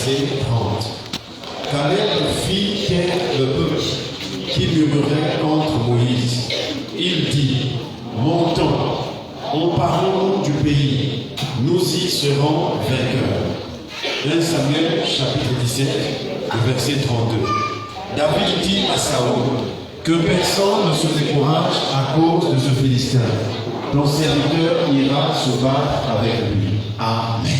verset 30. Caleb fit taire le peuple qui murmurait contre Moïse. Il dit, montons, emparons-nous du pays, nous y serons vainqueurs. 1 Samuel chapitre 17, verset 32. David dit à Saül, que personne ne se décourage à cause de ce Philistin. Ton serviteur ira se battre avec lui. Amen.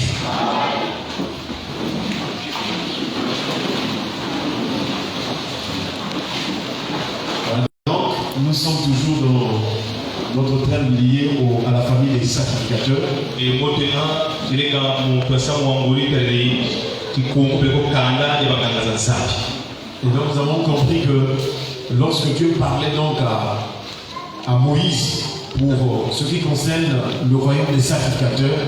Donc, nous sommes toujours dans notre thème lié à la famille des sacrificateurs. Et maintenant, je vais et donc nous avons compris que lorsque Dieu parlait donc à Moïse pour ce qui concerne le royaume des sacrificateurs,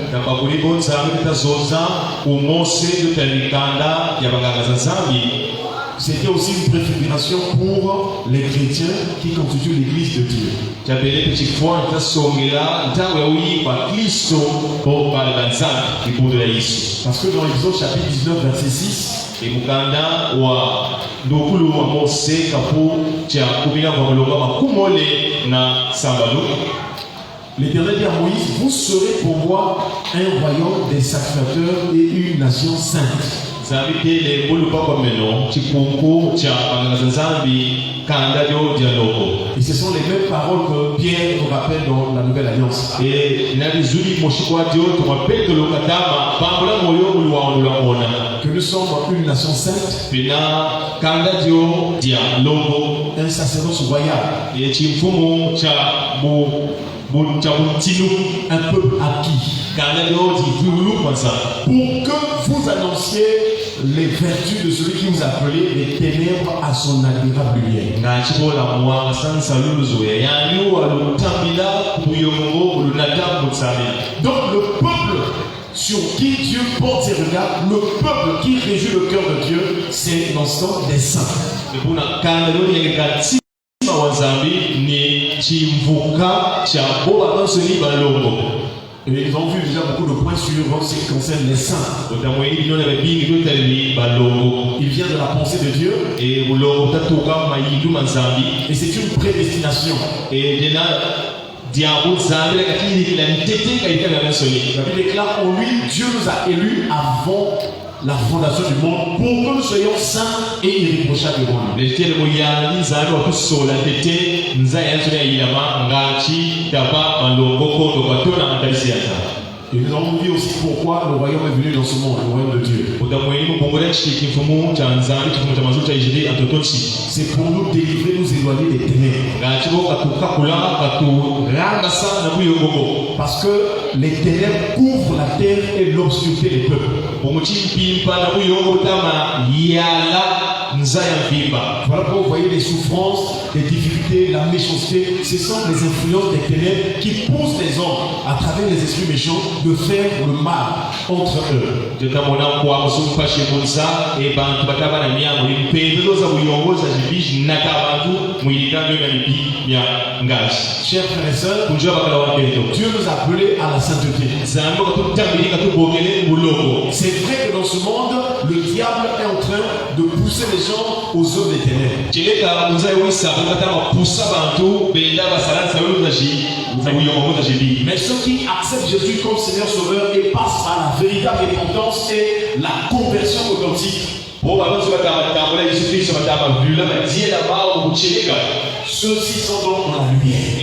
c'était aussi une préfiguration pour les chrétiens qui constituent l'église de Dieu. Parce que dans Exode chapitre 19 verset 6, l'Éternel dit à Moïse, vous serez pour moi un royaume des sacrificateurs et une nation sainte. Et ce sont les mêmes paroles que Pierre nous rappelle dans la Nouvelle Alliance. Que nous sommes une nation sainte, un sacerdoce royal, un peuple acquis, pour que vous annonciez les vertus de celui qui nous a appelés les ténèbres à son admirable lumière. Donc le peuple sur qui Dieu porte ses regards, le peuple qui réjouit le cœur de Dieu, c'est l'ensemble des saints. Et ils ont vu déjà beaucoup de points sur ce qui concerne les saints. Il vient de la pensée de Dieu. Et c'est une prédestination. La Bible déclare en lui, Dieu nous a élus avant la fondation du monde pour que nous soyons saints et irréprochables devant lui. Et nous avons vu aussi pourquoi le royaume est venu dans ce monde, le royaume de Dieu. C'est pour nous délivrer, nous éloigner des ténèbres. Parce que les ténèbres couvrent la terre et l'obscurité des peuples. Voilà pourquoi vous voyez les souffrances, les difficultés, la méchanceté. Ce sont les influences des ténèbres qui poussent les hommes à travers les esprits méchants de faire le mal entre eux. Chers frères et sœurs, Dieu nous a appelés à la sainteté. C'est vrai que dans ce monde, le diable est en train de pousser les gens aux eaux des ténèbres. Mais ceux qui acceptent Jésus comme Seigneur Sauveur et passent à la véritable repentance et la conversion authentique, ceux-ci sont donc dans la lumière.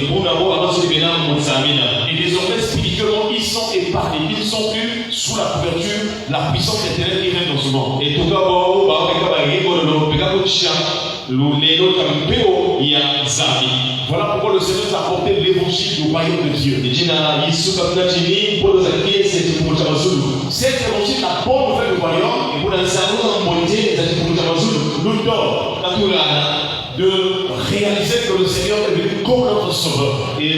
Et désormais, spirituellement, ils sont épargnés. Ils ne sont plus sous la couverture, la puissance des ténèbres qui règne dans ce monde. Voilà pourquoi le Seigneur nous a apporté l'évangile du royaume de Dieu. Cet évangile, la bonne nouvelle du royaume, nous donne de réaliser que le Seigneur est venu comme notre sauveur. Il est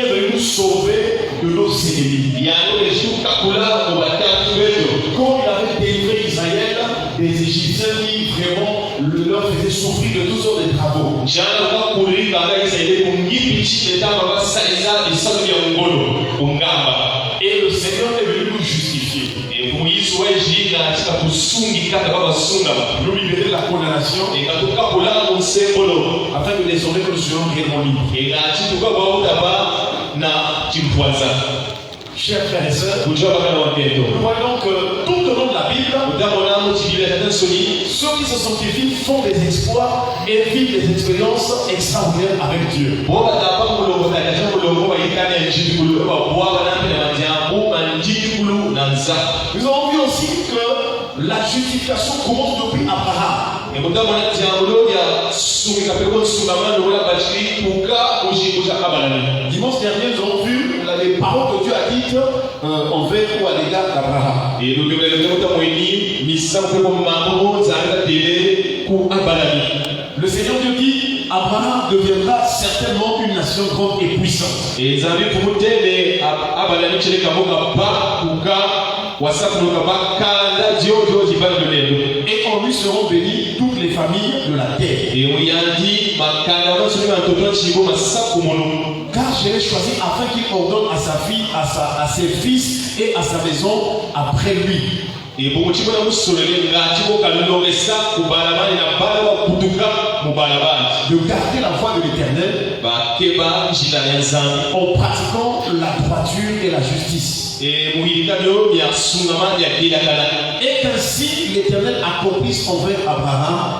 venu nous sauver de nos ennemis. Comme il avait délivré Israël des Égyptiens qui vraiment leur faisaient souffrir de toutes sortes de travaux. Et le Seigneur est venu nous justifier. nous libérer de la condamnation, afin que désormais que nous soyons réellement libres. Chers frères et sœurs, nous voyons que tout au long de la Bible, ceux qui se sanctifient font des exploits et vivent des expériences extraordinaires avec Dieu. Nous avons vu aussi que la justification commence depuis Abraham. Dimanche dernier, nous avons vu les paroles que Dieu a dites envers ou à l'égard d'Abraham. Le Seigneur Dieu dit, Abraham deviendra certainement une nation grande et puissante. Et en lui seront bénies toutes les familles de la terre. Car je l'ai choisi afin qu'il ordonne à sa fille, à ses fils et à sa maison après lui. De garder la voie de l'Éternel en pratiquant la droiture et la justice. Et qu'ainsi l'Éternel accomplisse envers Abraham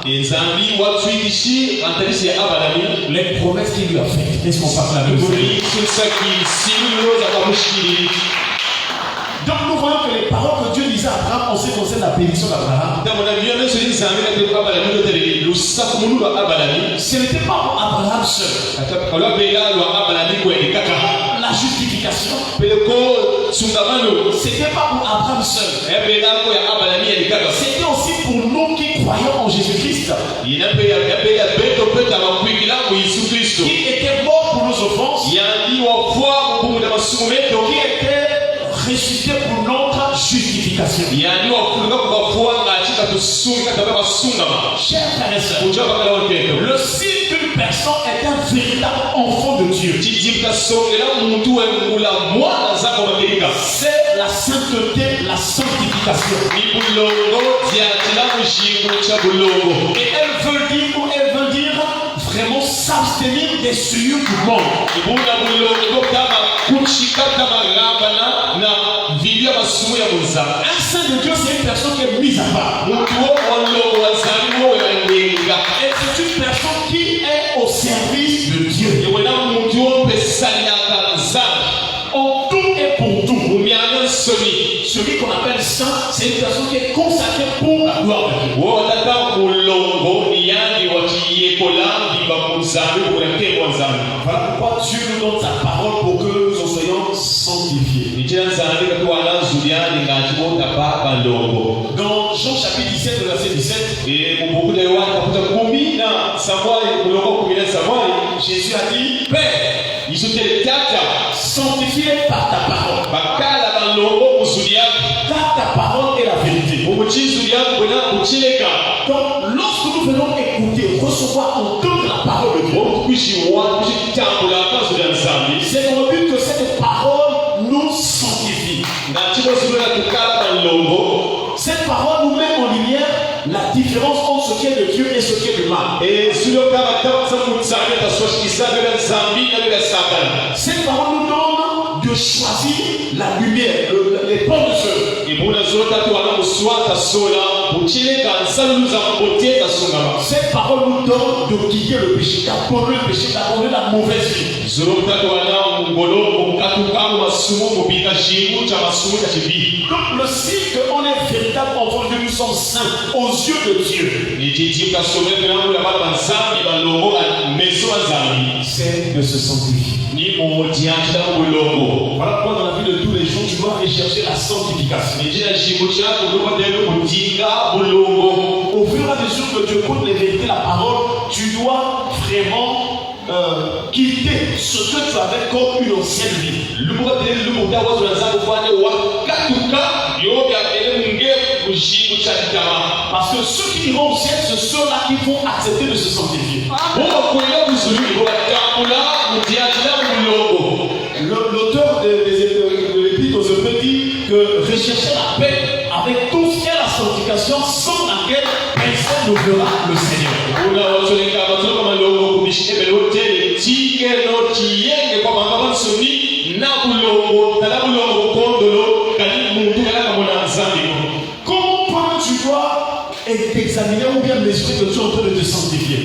les promesses qu'il lui a faites. Est-ce qu'on parle la même chose? Donc nous voyons que les paroles que Dieu disait à Abraham en ce qui concerne la bénédiction d'Abraham, ce n'était pas pour Abraham seul. La justification, c'était pas pour Abraham seul. C'était aussi pour nous qui croyons en Jésus-Christ, qui était mort pour nos offenses, qui était ressuscité pour notre justification. Chers frères et sœurs, le signe qu'une personne est un véritable enfant de Dieu, c'est la sainteté, la sanctification. Et elle veut dire vraiment s'abstenir des souillures du monde. Un saint de Dieu, c'est une personne qui est mise à part. Et c'est une personne qui est au service de Dieu. En tout et pour tout. Celui qu'on appelle saint, c'est une personne qui est consacrée pour la gloire de Dieu. Voilà pourquoi Dieu nous donne sa parole pour que nous en soyons sanctifiés. Dans Jean chapitre 17, verset 17, Jésus a dit, Père, sanctifie-les par ta parole. Car ta parole est la vérité. Donc, lorsque nous venons écouter, recevoir, entendre la parole de Dieu, c'est dans le but que cette parole nous sanctifie. Cette parole nous met en lumière la différence entre ce qui est de Dieu et ce qui est du mal. Cette parole nous donne de choisir la lumière, les portes de feu. Cette parole nous donne de quitter le péché, d'abandonner le péché, d'abandonner la mauvaise vie. Donc le signe qu'on est véritable enfant de Dieu, nous sommes saints aux yeux de Dieu, c'est de se sanctifier. Voilà pourquoi dans la vie de tous les jours, tu dois rechercher la sanctification. Au fur et à mesure que tu écoutes les vérités, la parole, tu dois vraiment quitter ce que tu avais comme une ancienne vie. Parce que ceux qui iront au ciel, ce sont ceux-là qui vont accepter de se sanctifier. L'auteur de l'Épître aux Hébreux dit que rechercher la paix avec tous et la sanctification sans laquelle personne ne verra le Seigneur. Comment tu dois examiner ou bien mesurer que tu es en train de te sanctifier?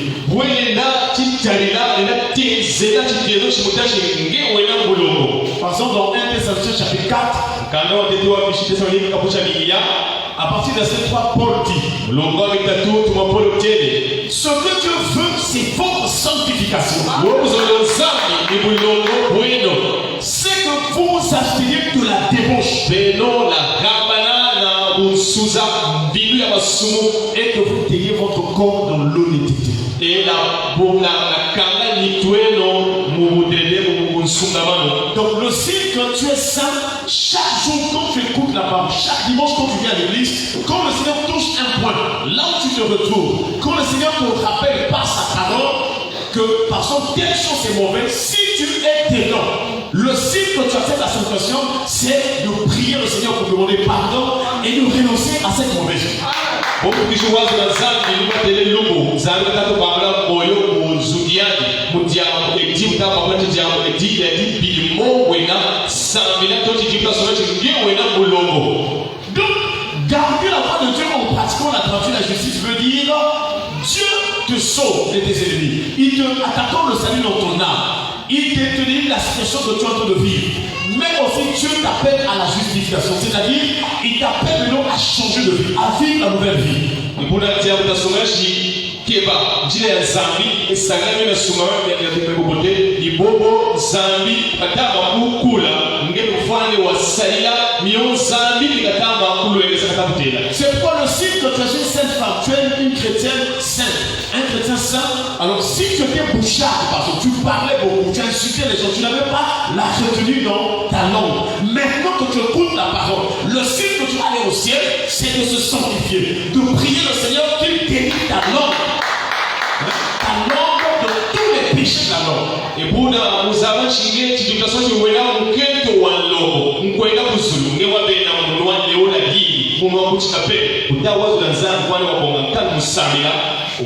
Par exemple, dans 1 Thessaloniciens chapitre 4, à partir de verset 3, Paul dit: ce que Dieu veut, c'est votre sanctification. C'est que vous vous absteniez de la débauche et que vous teniez votre corps dans l'honnêteté. Donc le signe que tu es saint, chaque jour quand tu écoutes la parole, chaque dimanche quand tu viens à l'église, quand le Seigneur touche un point, là où tu te retrouves, quand le Seigneur te rappelle par sa parole que par exemple telle chose est mauvaise, si tu es dedans, le signe que tu acceptes la sanctification, c'est de prier le Seigneur pour demander pardon et de renoncer à cette mauvaise chose. Donc, garder la voix de Dieu en pratiquant la droiture et la justice veut dire Dieu te sauve de tes ennemis. Il te t'accorde le salut dans ton âme. Il te délivre la situation que tu es en train de vivre. Mais aussi Dieu t'appelle à la justification. C'est-à-dire, il t'appelle maintenant à changer de vie, à vivre la nouvelle vie. C'est pourquoi le signe que tu es une sainte femme, tu es une chrétienne sainte, un chrétien saint. Alors si tu étais bouchard, parce que tu parlais beaucoup, tu insultais les gens, tu n'avais pas la retenue dans ta langue. Maintenant que tu écoutes la parole, le signe que tu vas aller au ciel, c'est de se sanctifier, de prier le Seigneur qu'il délivre ta langue de tous les péchés de la langue. Et pour nous avons changé, tu dois savoir que nous avons un kento wanlo, nous avons un busulu, nous avons un léola di, nous avons un chapé, nous avons un zanzan, nous avons un kan musamila,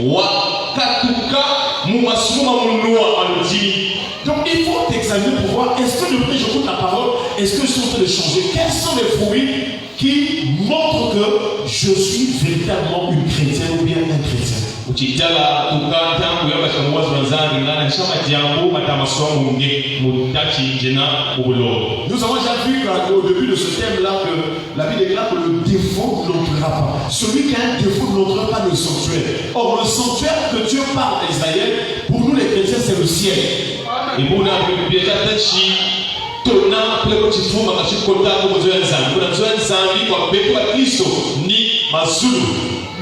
wakatuka, mumasuma munua aludini. Donc il faut t'examiner pour voir est-ce que depuis je écoute la parole, est-ce que je suis en train de changer? Quels sont les fruits qui montrent que je suis véritablement une chrétienne ou bien un chrétien? Nous avons déjà vu au début de ce thème-là que la Bible déclare que le défaut n'entrera pas. Celui qui a un défaut n'entrera pas dans le sanctuaire. Or, le sanctuaire que Dieu parle à Israël, pour nous les chrétiens, c'est le ciel. Et pour nous,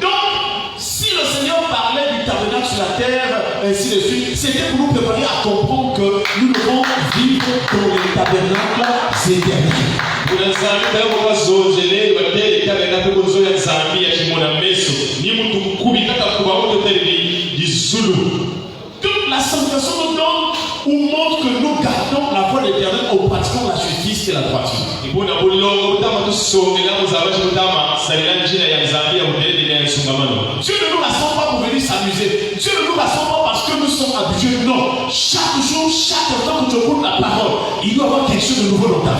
donc, si le Seigneur parlait du tabernacle sur la terre, ainsi de suite, c'était pour nous préparer à comprendre que nous devons vivre dans les tabernacles éternels. Toute la sanctification nous donne ou montre que nous gardons la voie de l'Éternel en pratiquant la justice et la droiture. Dieu ne nous rassemble pas pour venir s'amuser. Dieu ne nous rassemble pas parce que nous sommes habitués. Non. Chaque jour, chaque temps que tu écoutes la parole, il doit y avoir quelque chose de nouveau dans ta vie.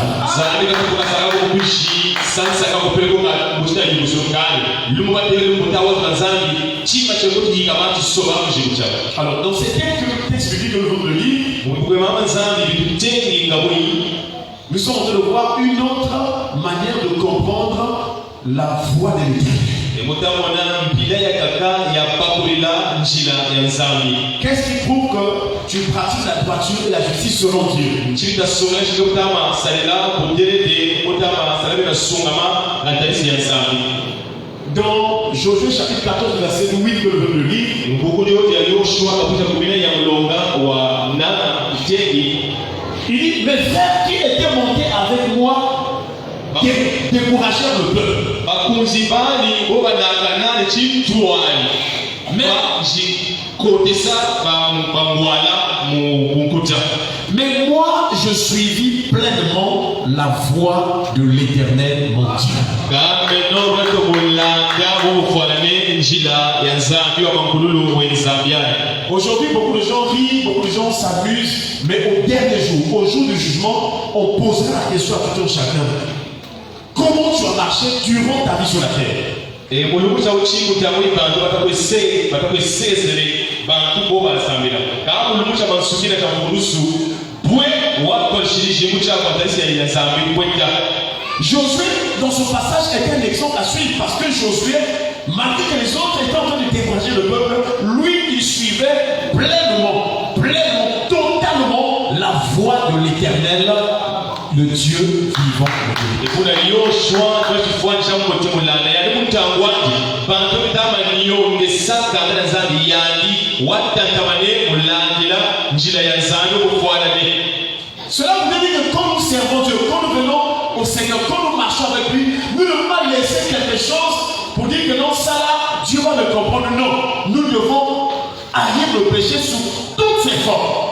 Alors, dans ces quelques textes bibliques que nous venons de lire, nous sommes en train de voir une autre manière de comprendre la voie de l'Éternel. Qu'est-ce qui prouve que tu pratiques la droiture et la justice selon Dieu? Dans Josué chapitre 14 verset 8 que nous venons de lire, il dit, mes frères qui étaient montés avec moi découragèrent le peuple. Mais moi, je suivis pleinement la voie de l'Éternel, mon Dieu. Aujourd'hui, beaucoup de gens rient, beaucoup de gens s'amusent, mais au dernier jour, au jour du jugement, on posera la question à tout un chacun. Comment tu as marché durant ta vie sur la terre? Et pour le coup, ça aussi, vous avez Josué, dans son passage, est un exemple à suivre parce que Josué, malgré que les autres étaient en train de décourager le peuple, lui, il suivait pleinement, totalement la voie de l'Éternel, le Dieu vivant. Et pour la Yoshua, quand tu vois Jean côté Moulana, il y a des gens qui pendant que tu as mis au sac dans la Zambie, cela veut dire que quand nous servons Dieu, quand nous venons au Seigneur, quand nous marchons avec lui, nous ne devons pas laisser quelque chose pour dire que non, ça là, Dieu va le comprendre. Non, nous devons haïr le péché sous toutes ses formes.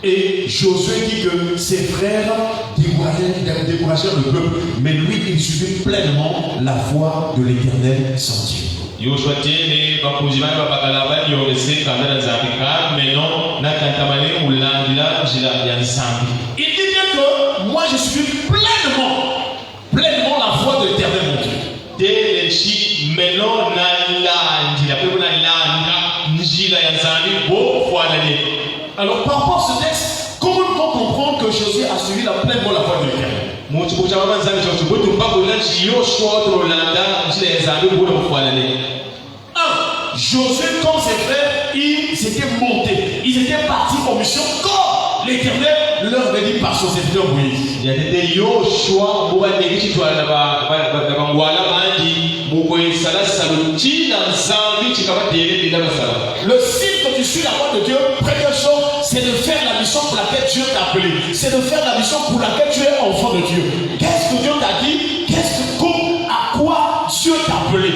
Et Josué dit que ses frères découragèrent le peuple, mais lui il suivait pleinement la voie de l'Éternel son Dieu. Il dit bien que moi je suis pleinement la voie de l'Éternel mon Dieu. Alors par rapport à ce texte, comment nous pouvons comprendre que Josué a suivi pleinement la voie de l'Éternel? Josué comme ses frères, ils étaient montés, ils étaient partis en mission comme l'Éternel leur avait dit par son serviteur Moïse. Le signe que tu suis la voie de Dieu, première chose, c'est de faire la mission pour laquelle Dieu t'a appelé. C'est de faire la mission pour laquelle tu es enfant de Dieu. Qu'est-ce que Dieu t'a dit? À quoi Dieu t'a appelé?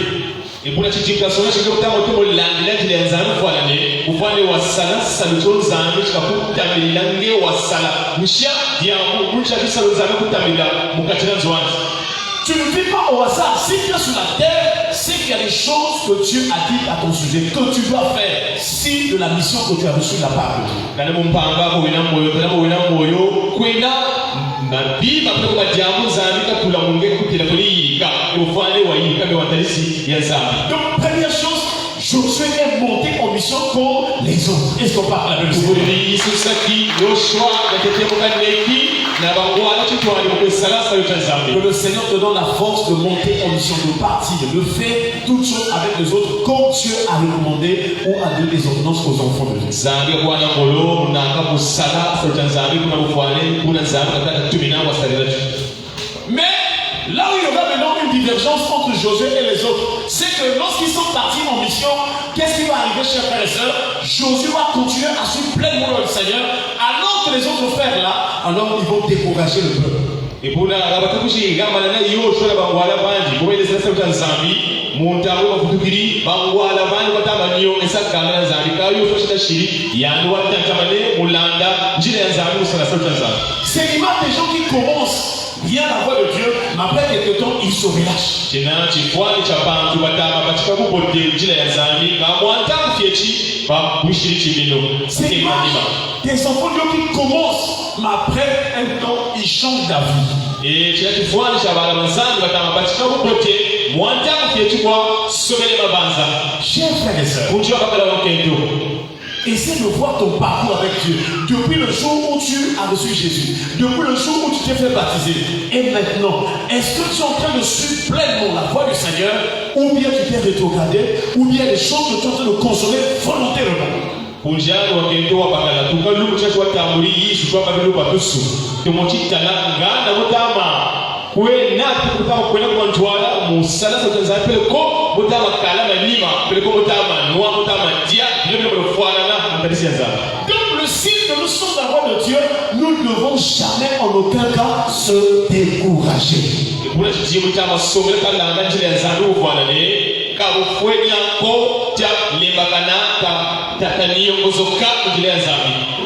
Et pour la petite personne, je vais vous dire que l'anglais des amis voilà vous voyez wasala saluto zangu chikakutamila nge wasala mshia dia mcha kisa zangu kutamila mukatira zwanzi. Tu ne vis pas au hasard. Si tu es sur la terre, c'est qu'il y a des choses que Dieu a dit à ton sujet, que tu dois faire, si de la mission que tu as reçue de la part de Dieu. Donc, première chose, Josué est monté en mission comme les autres. Est-ce qu'on parle la même chose? Que le Seigneur te donne la force de monter en mission, de partir, de faire toutes choses avec les autres comme Dieu a recommandé ou a donné des ordonnances aux enfants de Dieu. Mais là où il y aura maintenant une divergence entre Josué et les autres, c'est que lorsqu'ils sont partis en mission, qu'est-ce qui va arriver, chers frères et sœurs? Josué va continuer à suivre pleinement le Seigneur, alors que les autres frères là, alors ils vont décourager le peuple. Et pour la c'est l'image des gens qui commencent bien la voie de Dieu, mais après quelque temps, ils se relâchent. C'est l'image des enfants de Dieu qui commencent, mais après un temps, ils changent d'avis. Et chers frères et sœurs, essaie de voir ton parcours avec Dieu. Depuis le jour où tu as reçu Jésus, depuis le jour où tu t'es fait baptiser, et maintenant, est-ce que tu es en train de suivre pleinement la voie du Seigneur, ou bien tu t'es rétrogradé, ou bien les choses que tu es en train de consommer volontairement? Comme le signe que nous sommes dans la voie de Dieu, nous ne devons jamais en aucun cas se décourager.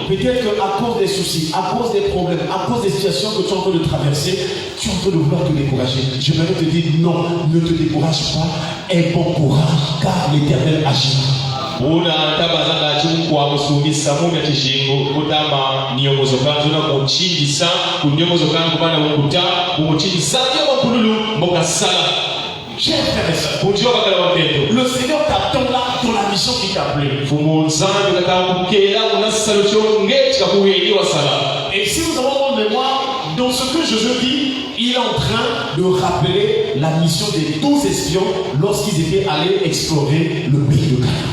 Peut-être qu'à cause des soucis, à cause des problèmes, à cause des situations que tu es en train de traverser, tu es en train de vouloir te décourager. J'aimerais te dire non, ne te décourage pas, aie bon courage, car l'Éternel agit. Chers frères et sœurs, le Seigneur t'attend là dans la mission qui t'a appelé. Et si nous avons en mémoire, dans ce que Josué dit, il est en train de rappeler la mission des 12 espions lorsqu'ils étaient allés explorer le pays de Canaan.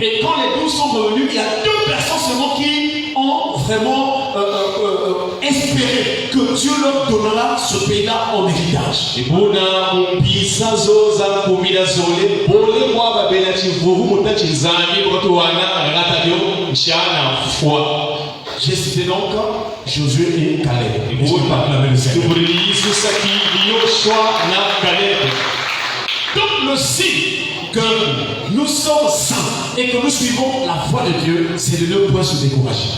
Et quand les 12 sont revenus, il y a 2 personnes seulement qui ont vraiment espéré que Dieu leur donnera ce pays-là en héritage. J'ai cité donc Josué et Caleb. Donc le signe que nous sommes saints et que nous suivons la voie de Dieu, c'est de ne pas se décourager.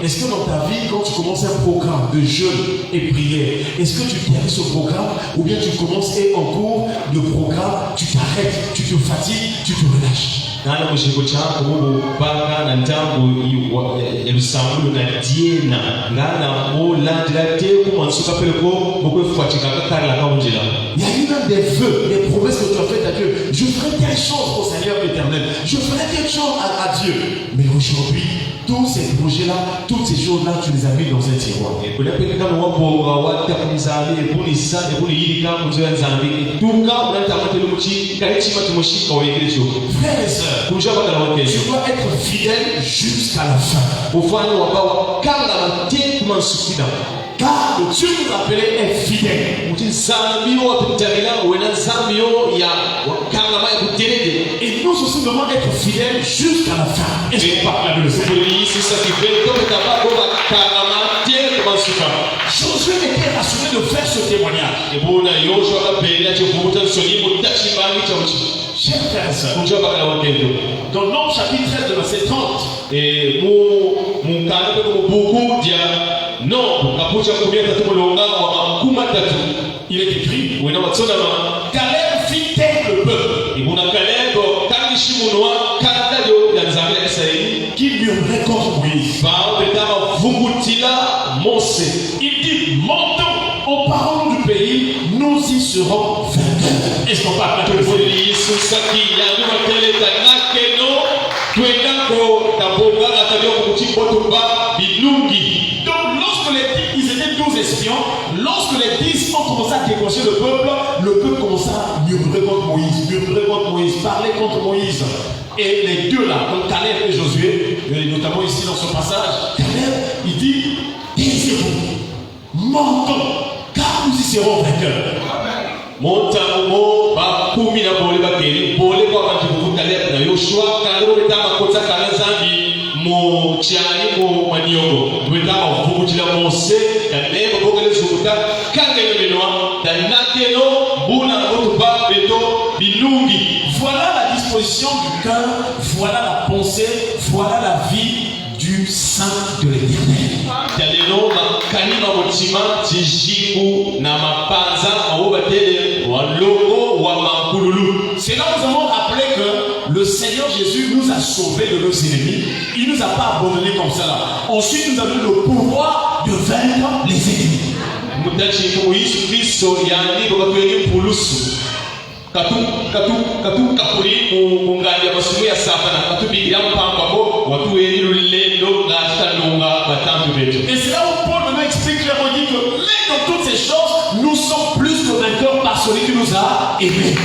Est-ce que dans ta vie, quand tu commences un programme de jeûne et prière, est-ce que tu termines ce programme ou bien tu commences et en cours de programme, tu t'arrêtes, tu te fatigues, tu te relâches? Il y a eu même des vœux, des promesses que tu as faites à Dieu. Je ferai telle chose au Seigneur éternel. Je ferai telle chose à Dieu. Mais aujourd'hui, tous ces projets-là, toutes ces choses-là, tu les as mis dans un tiroir. Frères et sœurs, tu dois être fidèle jusqu'à la fin. Car le Dieu nous appelait est fidèle. Et nous aussi devons être fidèles jusqu'à la fin. Et je parle de ça. Josué était rassuré de faire ce témoignage. Chers frères et sœurs, dans Nombre chapitre 13 de verset 30, il est écrit, Caleb fit taire le peuple qui murmurait contre Moïse. Il dit, montons aux paroles du pays, nous y serons vainqueurs. Est-ce qu'on parle de Donc lorsque ils étaient 12 espions, lorsque les 10 ont commencé à décrocher le peuple commença à murmurer contre Moïse, parler contre Moïse. Et les deux là, donc Caleb et Josué, notamment ici dans ce passage, Caleb, il dit, taisez-vous, montons, car nous y serons vainqueurs. Voilà la disposition du cœur, voilà la pensée, voilà la vie du Saint de l'Éternel. C'est là où nous avons rappelé que le Seigneur Jésus nous a sauvés de nos ennemis. Il ne nous a pas abandonnés comme ça là. Ensuite, nous avons le pouvoir de vaincre les ennemis. Et c'est là où Paul nous explique clairement, dit que même dans toutes ces choses, nous sommes plus que vainqueurs par celui qui nous a aimés.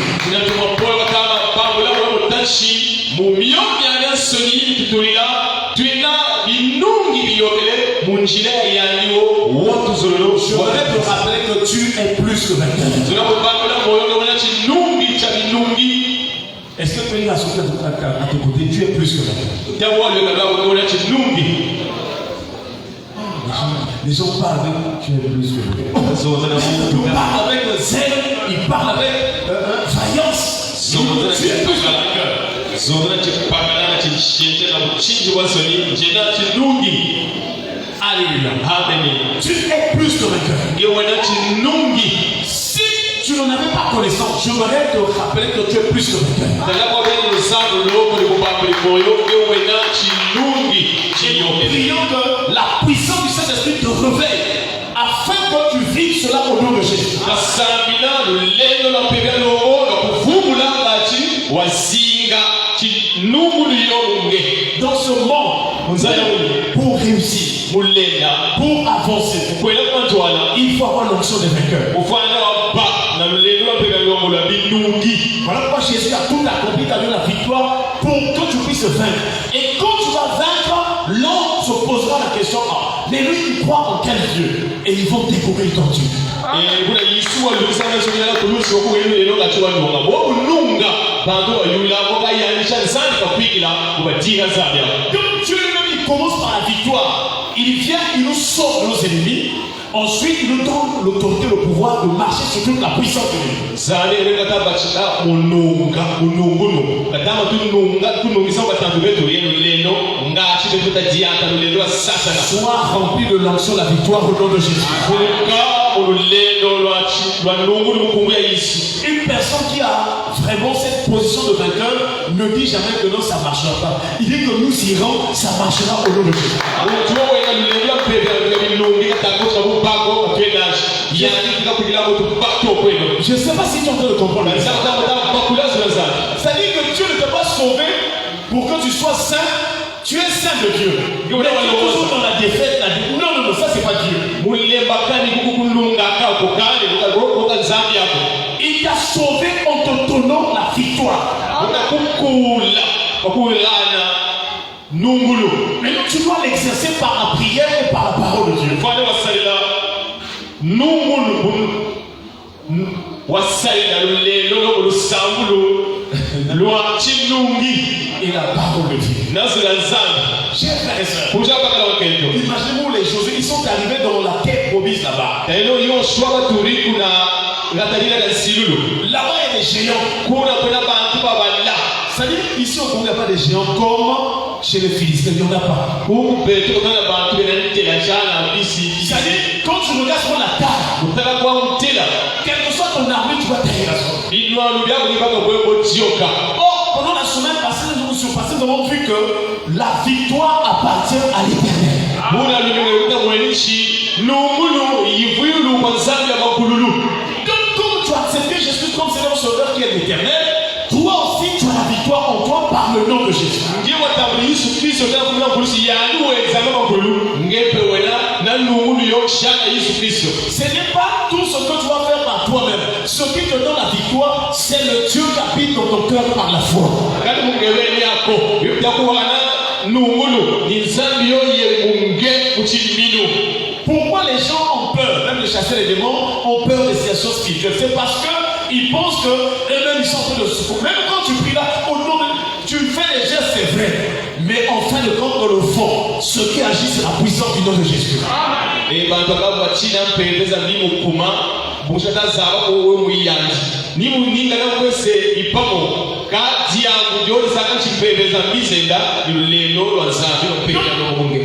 voudrais te rappeler que tu es plus que vainqueur. Est-ce que tu es là à tes côtés? Tu es plus que vainqueur. Les gens parlent avec tu es plus que vainqueur. Ils parlent avec zèle, ils parlent avec vaillance. Tu es plus que vainqueur. Alléluia. Tu es plus que vainqueur. Si tu n'en avais pas connaissance, je voudrais te rappeler que tu es plus que vainqueur. Prions que la puissance du Saint-Esprit te réveille afin que tu vives cela au nom de Jésus. Dans ce monde, pour réussir, pour avancer, il faut avoir l'onction de vainqueur. Voilà pourquoi Jésus a tout accompli dans la victoire pour que tu puisses vaincre. Et quand tu vas vaincre, l'homme se posera la question, mais lui il croit en quel Dieu? Et ils vont découvrir ton Dieu. Donc Dieu lui-même il commence par la victoire. Il vient, il nous sauve de nos ennemis. Ensuite, il nous donne l'autorité, le pouvoir de marcher sur toute la puissance de Dieu. Sois rempli de l'onction, la victoire au nom de Jésus. Une personne qui a vraiment cette position de vainqueur ne dit jamais que non, ça ne marchera pas. Il dit que nous irons, ça marchera au nom de Jésus. Je ne sais pas si tu es en train de comprendre. C'est-à-dire que Dieu ne t'a pas sauvé pour que tu sois saint. Tu es saint de Dieu. Mais tu es toujours dans la défaite. Non, ça c'est pas Dieu. Il t'a sauvé en te donnant la victoire. Maintenant tu dois l'exercer par la prière et par la parole de Dieu. Et la parole de Dieu. Chers frères et sœurs, imaginez-vous les Josué, ils sont arrivés dans la terre promise là-bas. Là-bas il y a des géants. C'est-à-dire ici au Congo il n'y a pas des géants comme chez les Philistins, il n'y en a pas. C'est-à-dire quand tu regardes sur la table, quelle que soit ton armée, tu vas tailler la sorte. Pendant la semaine passée, nous avons vu que la victoire appartient à l'Éternel. Donc, comme tu as accepté Jésus comme Seigneur Sauveur qui est l'Éternel, toi aussi tu as la victoire en toi par le nom de Jésus. Ce n'est pas tout ce que tu vas faire par toi-même. Ce qui te donne la victoire, c'est le Dieu qui habite dans ton cœur par la foi. Pourquoi les gens ont peur, même les chasseurs et les démons, ont peur des situations spirituelles? C'est parce qu'ils pensent qu'eux-mêmes ils sont en train de se souffrir. Même quand tu pries là, au nom de tu fais les gestes, c'est vrai. Mais en fin de compte, dans le fond, ce qui agit, c'est la puissance du nom de Jésus.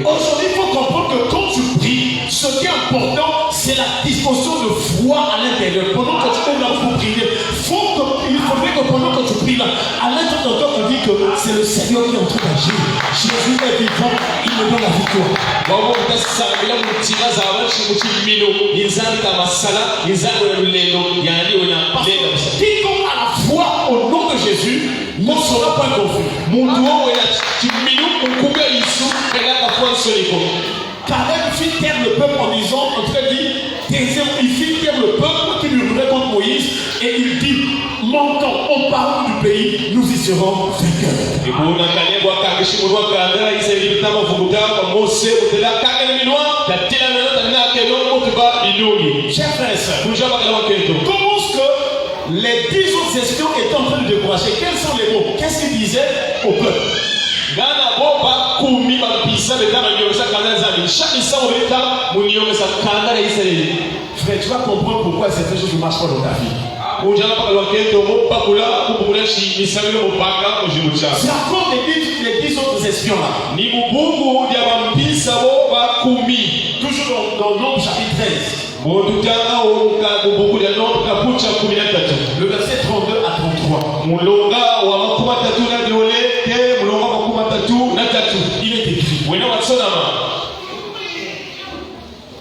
Aujourd'hui, il faut comprendre que quand tu pries, ce qui est important, c'est la disposition de foi à l'intérieur. Pendant que tu es là pour prier, il faudrait que pendant que tu pries là, à l'intérieur de toi, tu dis que c'est le Seigneur qui est en train d'agir. Jésus est vivant, il me donne la victoire. Quiconque a la foi au nom de Jésus ne sera pas confus. Caleb fit taire le peuple en disant, en tout cas dit, il fit taire le peuple qui murmurait contre Moïse, et il dit, montons, on part du pays, nous y serons vainqueurs. Chers frères et sœurs, comment est-ce que les 10 autres espions étaient en train de décourager? Quels sont les mots? Qu'est-ce qu'ils disaient au peuple? Frère, tu vas comprendre pourquoi certaines choses ne marchent pas dans ta vie. C'est à cause des 10 autres espions là. Toujours dans Nombre chapitre 13. Le verset 32 à 33. Il est écrit.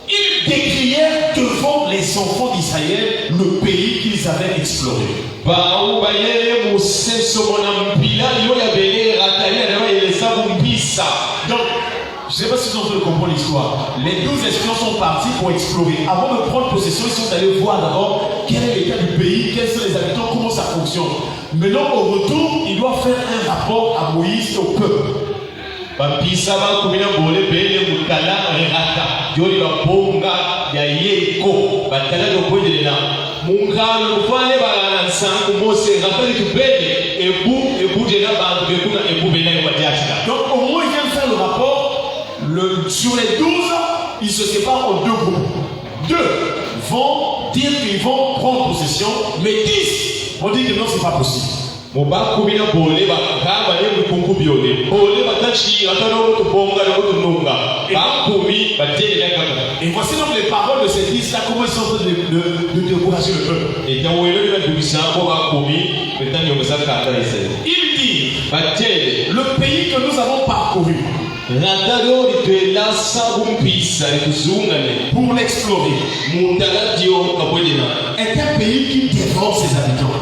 Ils décrièrent devant les enfants d'Israël le pays qu'ils avaient exploré. Donc, je ne sais pas si vous avez compris l'histoire. Les 12 espions sont partis pour explorer. Avant de prendre possession, ils sont allés voir d'abord quel est l'état du pays, quels sont les habitants, comment ça fonctionne. Maintenant, au retour, ils doivent faire un rapport à Moïse et au peuple. Donc, au moins, ils viennent faire le rapport. Sur les 12, ils se séparent en deux groupes. 2 vont dire qu'ils vont prendre possession, mais 10 vont dire que non, c'est pas possible. Et voici donc les paroles de ces 10 là, comment ils sont en train de décourager le peuple. Il dit, le pays que nous avons parcouru pour l'explorer est un pays qui dévore ses habitants.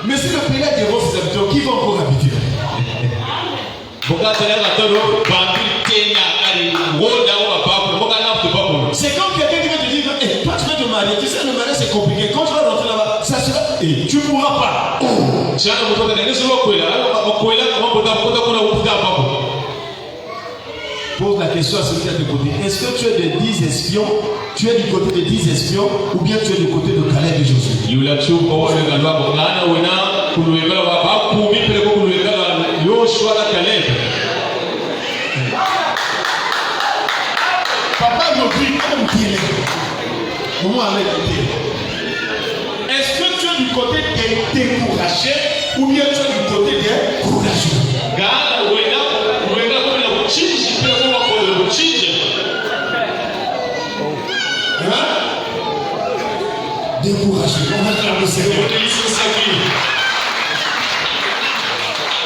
Mais si le pays dévore ses habitants, qui va encore habiter? C'est comme quelqu'un qui va te dire, hey, toi tu veux te marier, tu sais le mariage c'est compliqué, quand tu vas rentrer là-bas, ça sera, et tu ne pourras pas. Pose la question à celui qui est de côté. Est-ce que tu es des 10 espions? Tu es du côté des 10 espions ou bien tu es du côté de Caleb et Josué? Papa me dit, est-ce que tu es du côté des découragés ou bien tu es du côté des courageux? Découragé, on va faire le Seigneur.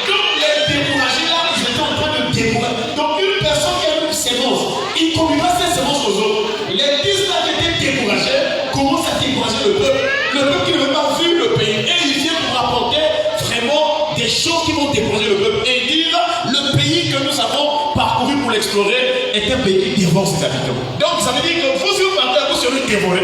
Donc les découragés là, ils étaient en train de décourager. Donc une personne qui a une sémence, il ne communique pas cette sémence aux autres. Les 10 là qui étaient découragés commencent à décourager le peuple qui ne veut pas vu le pays. Et il vient pour apporter vraiment des choses qui vont décourager le peuple. Et dire le pays que nous avons parcouru pour l'explorer est un pays qui dévore ses habitants. Donc ça veut dire que vous, si vous partez, vous serez dévoré.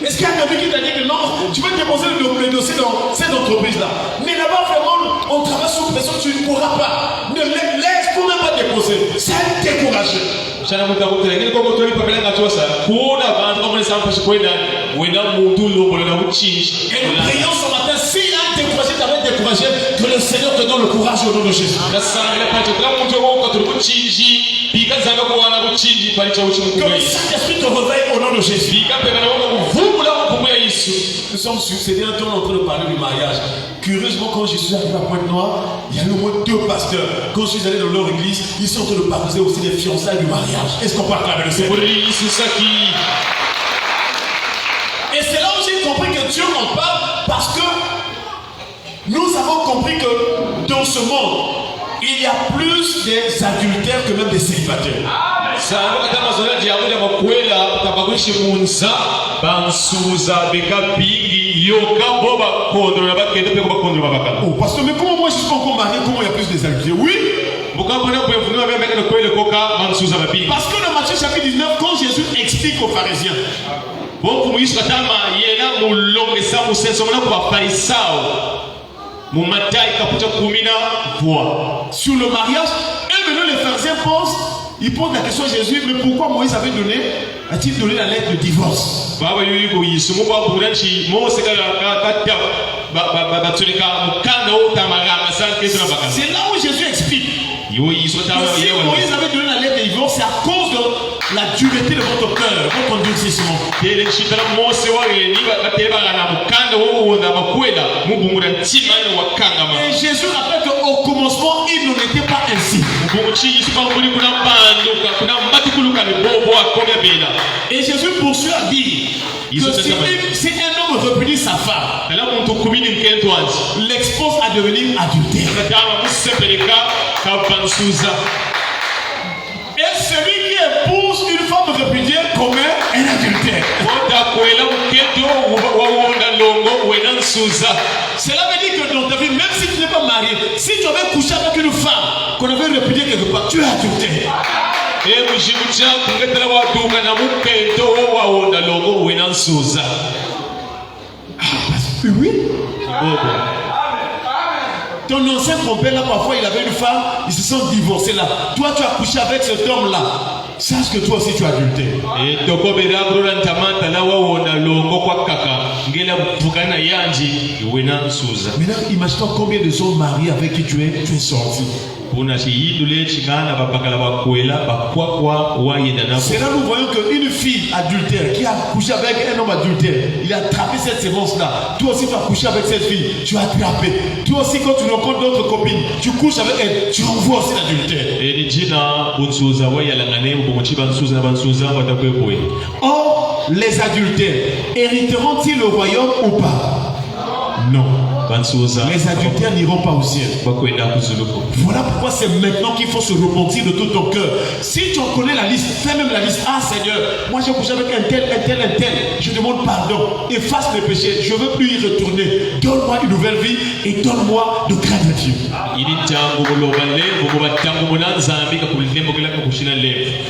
Est-ce qu'il y a quelqu'un qui t'a dit que non, tu veux déposer le dossier dans cette entreprise-là? Mais là-bas, vraiment, on travaille sur pression, tu ne pourras pas. Ne laisse pour même pas déposer. C'est découragé. Et nous prions ce matin, si un découragé t'avait découragé, que le Seigneur te donne le courage au nom de Jésus. Que le Saint-Esprit te réveille au nom de Jésus. Nous sommes succédés un temps en train de parler du mariage. Curieusement, quand je suis arrivé à Pointe-Noire, il y a au moins 2 pasteurs. Quand je suis allé dans leur église, ils sont en train de parler aussi des fiançailles du mariage. Est-ce qu'on parle avec le Seigneur? Et c'est là où j'ai compris que Dieu m'en parle, parce que nous avons compris que dans ce monde, il y a plus des adultères que même des célibataires. Oh, parce que mais comment moi je suis encore marié, comment il y a plus des adultères? Oui. Parce que dans Matthieu chapitre 19, quand Jésus explique aux pharisiens, Bon pour Moïse katama yena mulonge sa musenso mona kwa farisao. Mumatai kaputa kumina voix. Sur le mariage, et maintenant les pharisiens ils posent la question à Jésus, mais pourquoi Moïse a-t-il donné la lettre de divorce? C'est là où Jésus explique. Si Moïse avait donné la lettre de divorce, c'est à cause de la dureté de votre cœur, votre endurcissement. Et Jésus rappelle qu'au commencement, il n'en était pas ainsi. Et Jésus poursuit à dire que si un homme repudie sa femme, l'expose à devenir adultère. Et celui qui épouse une femme répudiée commet un adultère. Cela veut dire que dans ta vie, même si tu n'es pas marié, si tu avais couché avec une femme qu'on avait répudiée quelque part, tu es adultère. Oui. Ton ancien compère là, parfois il avait une femme, ils se sont divorcés là. Toi tu as couché avec cet homme là. Sache que toi aussi tu as adultère. Maintenant imagine-toi combien de gens mariés avec qui tu es sorti. C'est là nous voyons qu'une fille adultère qui a couché avec un homme adultère, il a attrapé cette sémence-là. Toi aussi tu as couché avec cette fille, tu as attrapé. Toi aussi quand tu rencontres d'autres copines, tu couches avec elle, tu renvoies aussi l'adultère. Or, les adultères hériteront-ils le royaume ou pas? Non. Les adultères n'iront pas au ciel. Voilà pourquoi c'est maintenant qu'il faut se repentir de tout ton cœur. Si tu en connais la liste, fais même la liste. Ah Seigneur, moi j'ai couché avec un tel. Je demande pardon. Efface mes péchés. Je ne veux plus y retourner. Donne-moi une nouvelle vie et donne-moi de craindre Dieu. Il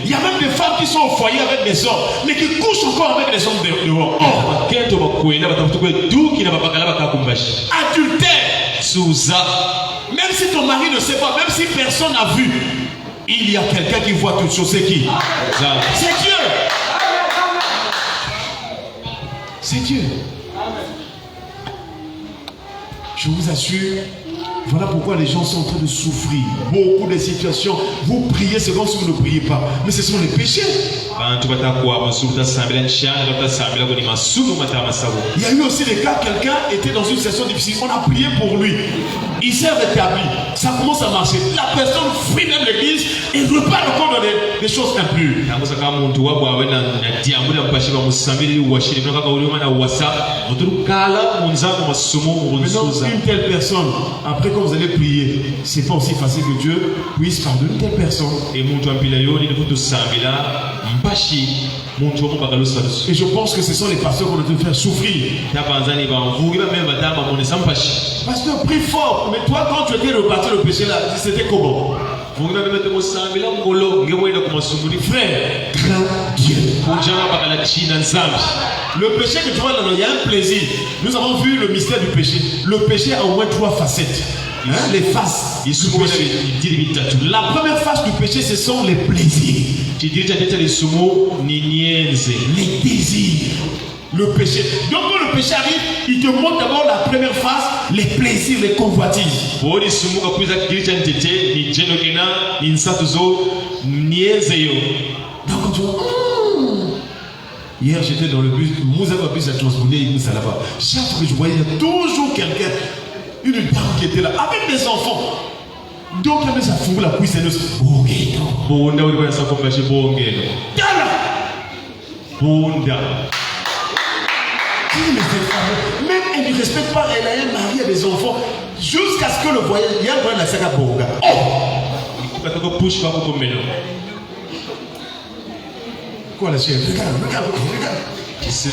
y a même des femmes qui sont au foyer avec des hommes, mais qui couchent encore avec des hommes dehors. Adultère. Même si ton mari ne sait pas, même si personne n'a vu, il y a quelqu'un qui voit toutes choses. C'est qui? C'est Dieu. C'est Dieu. Je vous assure, voilà pourquoi les gens sont en train de souffrir. Beaucoup de situations, vous priez, c'est comme si vous ne priez pas. Mais ce sont les péchés. Il y a eu aussi des cas, quelqu'un était dans une situation difficile, on a prié pour lui. Il s'est rétabli, ça commence à marcher. La personne fuit même l'église et repart encore dans des choses impures. Maintenant, une telle personne, après quand vous allez prier, c'est pas aussi facile que Dieu puisse pardonner une telle personne. Et je pense que ce sont les pasteurs qu'on a dû faire souffrir. Pasteur, prie fort. Mais toi, quand tu étais reparti le péché là, c'était comment? Frère, crains Dieu. Le péché que tu vois là, il y a un plaisir. Nous avons vu le mystère du péché. Le péché a au moins 3 facettes. Les faces du péché. La première face du péché, ce sont les plaisirs. Les désirs. Le péché. Donc quand le péché arrive, il te montre d'abord la première face, les plaisirs, les convoitises. Donc quand tu vois, hier j'étais dans le bus, Moussava bus à transposer là-bas. Chaque fois que je voyais, il y a toujours quelqu'un, une dame qui était là, avec des enfants. Donc elle ça fout la cuisse et nous même elle ne respecte pas, elle a un mari et des enfants jusqu'à ce que le voyage, il y a un voyage la saga bonga. Quoi la chère? Regarde. C'est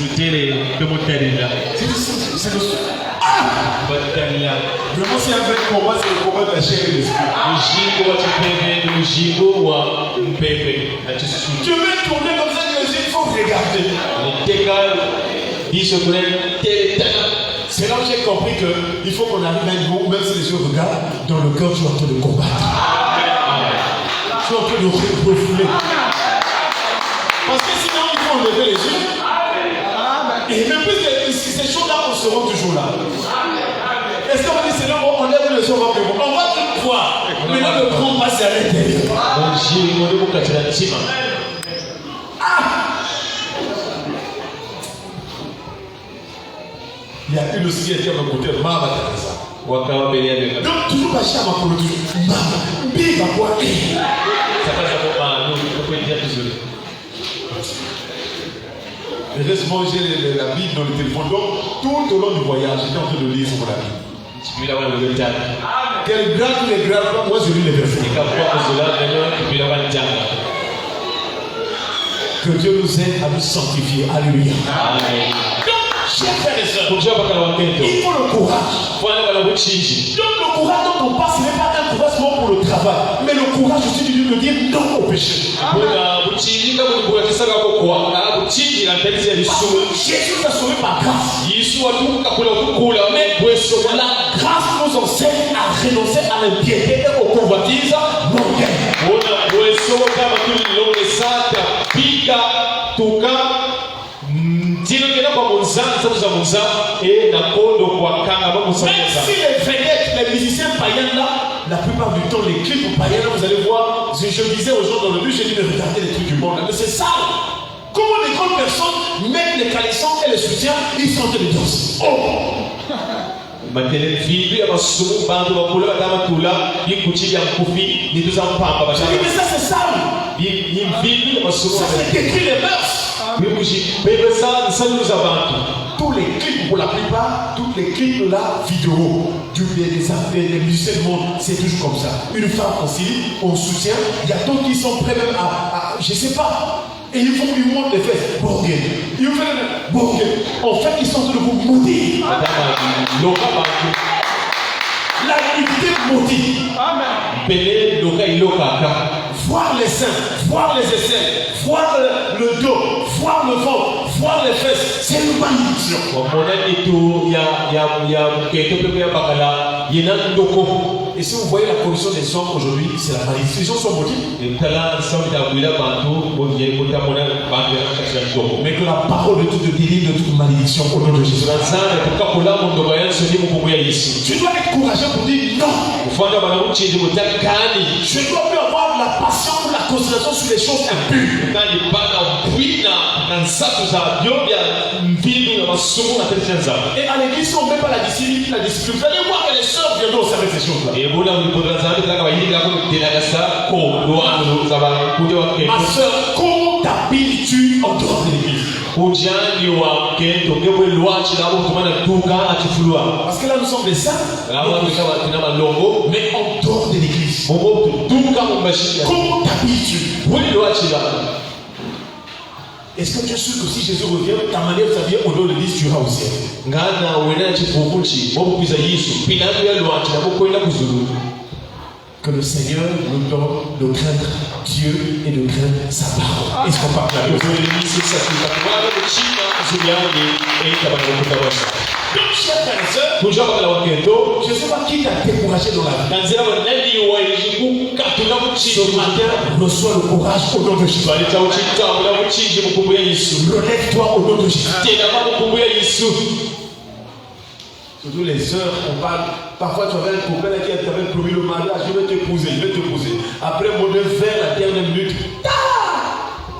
vraiment c'est un vrai combat, c'est le combat de la chair et de l'esprit. Tu veux tourner comme ça, il faut regarder. C'est là où j'ai compris qu'il faut qu'on arrive à un niveau où même si les yeux regardent, dans le cœur, je suis en train de combattre. Je suis en train de refouler. Parce que sinon, il faut enlever les yeux. Et même plus que ces choses-là, on seront toujours là. Est-ce qu'on va dire, Seigneur, on lève les yeux, on va tout croire. Mais là, le grand passe à l'intérieur. Il y a une aussi qui a dit à mon côté, Mama Teresa. Donc, toujours pas cher à ma côté. Mama, biga quoi? Heureusement, j'ai la Bible dans le téléphone. Donc, tout au long du voyage, j'étais en train de lire sur la Bible. Quel grade les grades, moi je lis les versets. Que Dieu nous aide à nous sanctifier. Alléluia. Chers frères et sœurs, il faut le courage. Donc le courage dont on parle, ce n'est pas un courage seulement pour le travail, mais le courage aussi de dire non au péché. Jésus nous a sauvés par grâce. Mais la grâce nous enseigne à renoncer à l'impiété et aux convoitises mondaines. Même si les vedettes, les musiciens païens là, la plupart du temps, les clips païens là, vous allez voir, je disais aux gens dans le bus, j'ai dit, mais regardez les trucs du monde là, mais c'est ça. Comment les grandes personnes mettent les caleçons et les soutiens, ils sont de danse. Oh! Mais ça c'est ça. Ça fait détruire les mœurs. Tous les clips, pour la plupart, tous les clips là, vidéo, des musiciens du monde, c'est toujours comme ça. Une femme aussi, on soutient. Il y a d'autres qui sont prêts même à je sais pas. Et ils montent les fesses. Borgé. Ils font borgé. En fait, ils sont en train de vous maudire. La nudité maudit. Amen. Voir les seins, voir les aisselles, voir le dos, voir le ventre, voir les fesses, c'est une malédiction. Et si vous voyez la condition des hommes aujourd'hui, c'est la malédiction. Les gens sont maudits. Mais que la parole de Dieu te délivre de toute malédiction au nom de Jésus. Tu dois être courageux pour dire non. Je dois plus avoir la passion ou la concentration sur les choses impures. Et à l'église, on ne met pas la discipline. Vous allez voir que les sœurs viendront observer ces choses-là. Ma sœur, comment t'habilles-tu en dehors de l'église? Parce que là nous sommes des saints, mais en dehors de l'église. Comment t'habilles-tu? Est-ce que tu es sûr que si Jésus revient, ta manière de s'habiller au dehors de l'église, tu iras au ciel? Que le Seigneur nous donne de craindre Dieu et de craindre sa parole. Est-ce qu'on parle là? Donc, chers frères et sœurs, je ne sais pas qui t'a découragé dans la vie. Ce matin, reçois le courage au nom de Jésus. Relève-toi au nom de Jésus. Surtout les sœurs, on parle. Parfois, tu avais un copain qui t'avait promis le mariage, je vais t'épouser. Après, mon Dieu, vers la dernière minute,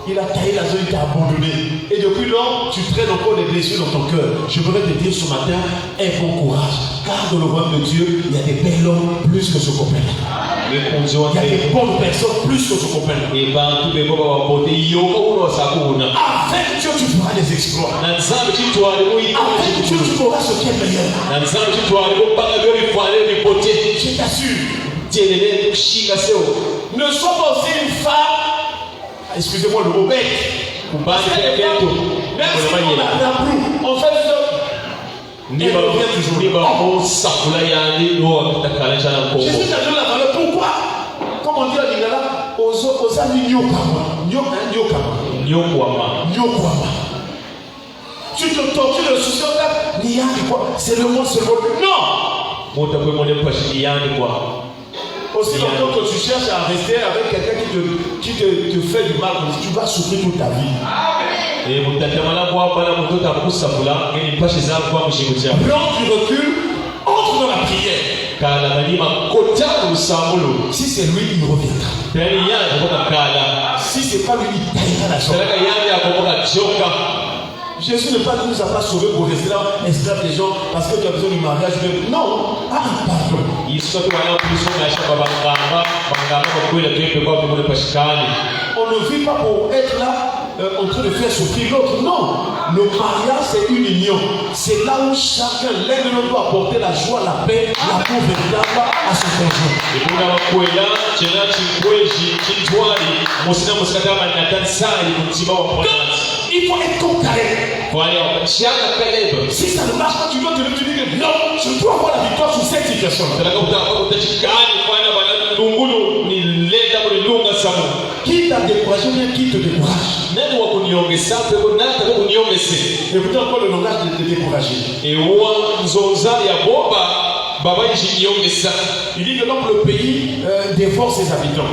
il a taillé la zone, il t'a abandonné. Et depuis lors, tu traînes encore des blessures dans ton cœur. Je voudrais te dire ce matin, aie bon courage. Car dans le royaume de Dieu, il y a des belles hommes plus que ce copain. Il y a des bonnes personnes plus que ce copain. Avec Dieu, tu feras des exploits. Avec Dieu, tu feras ce qui est meilleur. Je t'assure. Ne sois pas aussi une femme. Excusez-moi le mot bec. Même si on a la broue, en fait, elle revient toujours. Jésus t'a donné la valeur. Pourquoi? Comme on dit à Lingala, aux Tu te tortures le souci, c'est le monde, c'est le monde. Non! Aussi longtemps que tu cherches à rester avec quelqu'un qui te fait du mal, tu vas souffrir toute ta vie. Prends du recul, entre dans la prière. Si c'est lui, il reviendra. Si c'est pas lui, il taillera la jambe. Jésus ne nous a pas sauvés pour rester là, esclaves des gens parce que tu as besoin du mariage. Non, pardon. On ne vit pas pour être là en train de faire souffrir l'autre. Non, le mariage c'est une union. C'est là où chacun, l'un de nous doit apporter la joie, la paix, l'amour véritable à son conjoint. Il faut être comme Caleb. Si ça ne marche pas, tu dois te dire que non, je dois avoir la victoire sur cette situation. Qui t'a découragé ou bien qui te décourage? Et pourtant encore le langage de te décourager. Il dit que donc le pays dévore ses habitants.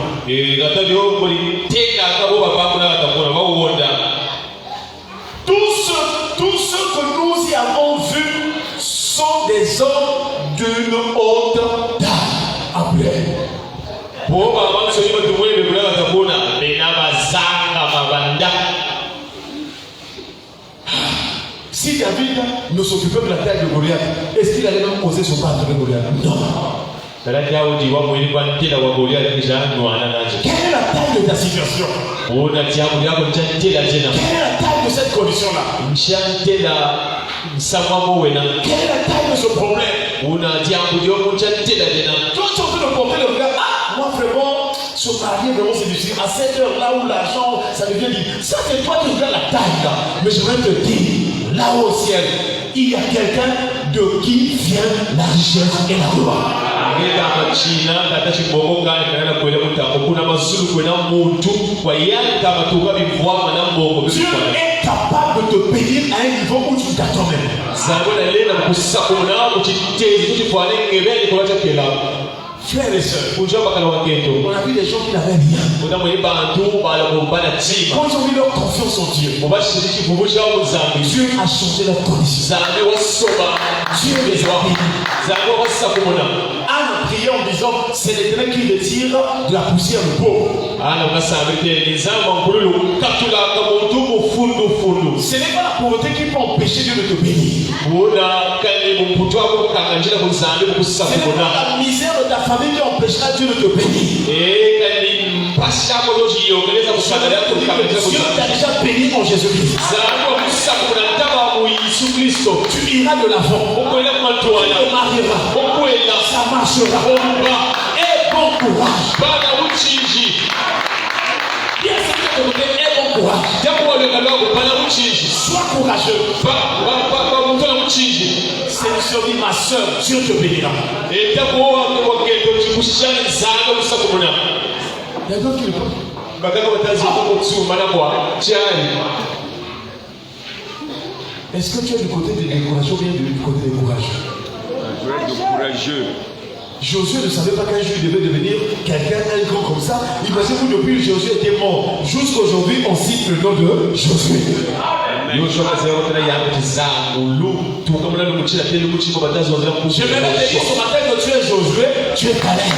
Tous ceux que nous y avons vus sont des hommes d'une haute taille. Appelez. Si David ne s'occupait de la taille de Goliath, est-ce qu'il allait même oser se battre avec Goliath? Non. Quelle est la taille de ta situation? Quelle est la taille de cette condition-là? Quelle est la taille de ce problème? Toi, tu es en train de porter le regard. Moi, vraiment, se marier, vraiment, c'est difficile. À cette heure-là où l'argent, ça devient difficile. Ça, c'est toi qui regardes la taille, là. Mais je vais te dire, là-haut au ciel, il y a quelqu'un de qui vient la richesse et la gloire. Dieu est capable de te bénir à un niveau où tu t'attends même. Frères et sœurs, on a vu des gens qui n'avaient rien. Quand ils ont mis leur confiance en Dieu, Dieu a changé leur condition. Dieu les a bénis. Anne priait en disant, c'est l'Éternel qui retire de la poussière le pauvre. Ce n'est pas la pauvreté qui peut empêcher Dieu de te bénir. Ce n'est pas la misère de ta famille qui empêchera Dieu de te bénir. Dieu t'a déjà béni en Jésus-Christ. Tu iras de l'avant. Tu te marieras. Ça marchera. Et bon courage. Bien sûr que tu es bon courage. Sois courageux. C'est sur dit ma soeur, Dieu te bénira. Il y a d'autres qui le font. Est-ce que tu es du côté des découragés ou bien du côté des courageux? Josué ne savait pas qu'un jour il devait devenir quelqu'un, un grand comme ça. Imaginez-vous, depuis Josué était mort. Jusqu'aujourd'hui, on cite le nom de Josué. Je vais te dire ce matin que tu es Josué, tu es Caleb.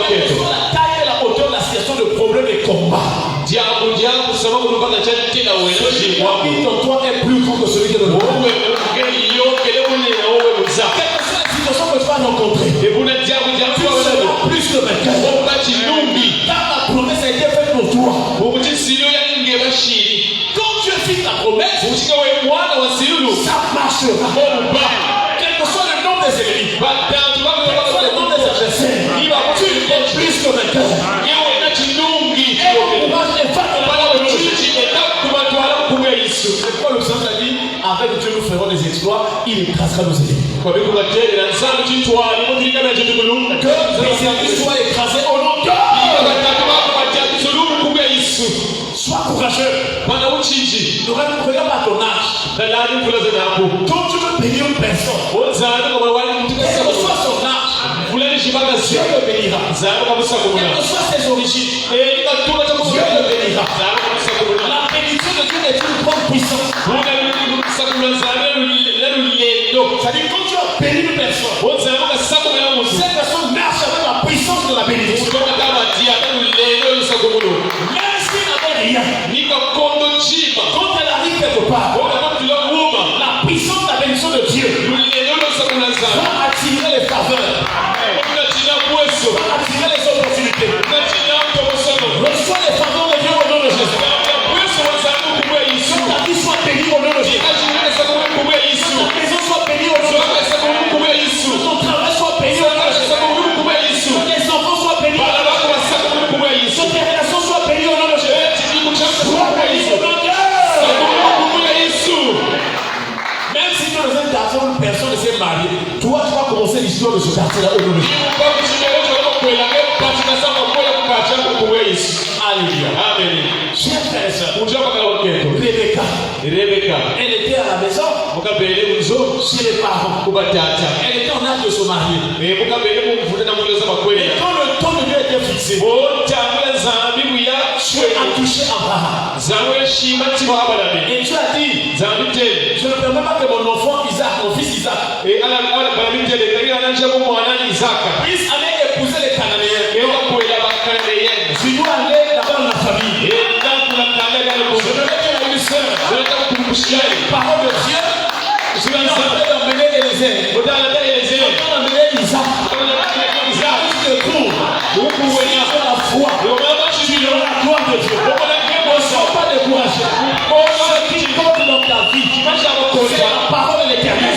Quelle soit la taille et la hauteur de la situation de problème et combat, celui qui est en toi est plus grand que celui qui est dans toi. Quelle que soit la situation que tu vas rencontrer, tu seras plus que vainqueur. Car la promesse a été faite pour toi. Quand tu es fils de la promesse, ça marchera. Quel que soit le nom des ennemis, quel que soit le nom des adversaires, tu es plus que vainqueur. Et on courage et va de la parole de Dieu. C'est quoi le Seigneur a dit? Avec Dieu nous ferons des exploits, il écrasera nos ennemis. Kwa hivyo kubatera nsangu chitwali mutirikana cyo tulungu. Que Jésus soit écrasé au nom de Sois courageux. Ne regarde pas ton âge. Quand tu veux bénir une personne, quel que soit son âge, Dieu le bénira. Quelles que soient ses origines, Dieu le bénira. La bénédiction de Dieu est une grande puissance. C'est-à-dire quand tu as béni une personne, cette personne marche avec la puissance de la bénédiction. Rien. Quand elle arrive quelque part, la puissance de la bénédiction de Dieu va attirer les faveurs, va attirer les opportunités. Reçois les faveurs de Dieu au nom de Jésus. Que ta vie soit bénie au nom de Jésus. Que ta maison soit bénie au nom de Jésus. Que ton travail soit béni au nom de Jésus. Que tes enfants soient bénis au nom de Jésus. Que tes relations soient bénies au nom de Jésus. Même si tu es dans un quartier où une personne s'est mariée, toi tu vas commencer l'histoire de ce quartier-là au nom de Jésus. Alléluia. Amen. Chers frères et sœurs, Rebecca, elle était à la maison chez les parents. Elle était en âge de se marier. Et quand le temps de Dieu était fixé, Dieu a touché Abraham. Et Dieu a dit, je ne permets pas que mon enfant Isaac, mon fils Isaac, puisse aller épouser les Cananéens. Je dois aller là-bas dans la famille. Je veux mettre une sœur. Parole de Dieu. Je vais emmener Élisée. Je vais emmener Isaac. Isaac se trouve. Vous pouvez y avoir la foi. Tu auras la gloire de Dieu. Ne sois pas découragé. Ce qui compte dans ta vie, c'est la parole de l'Éternel.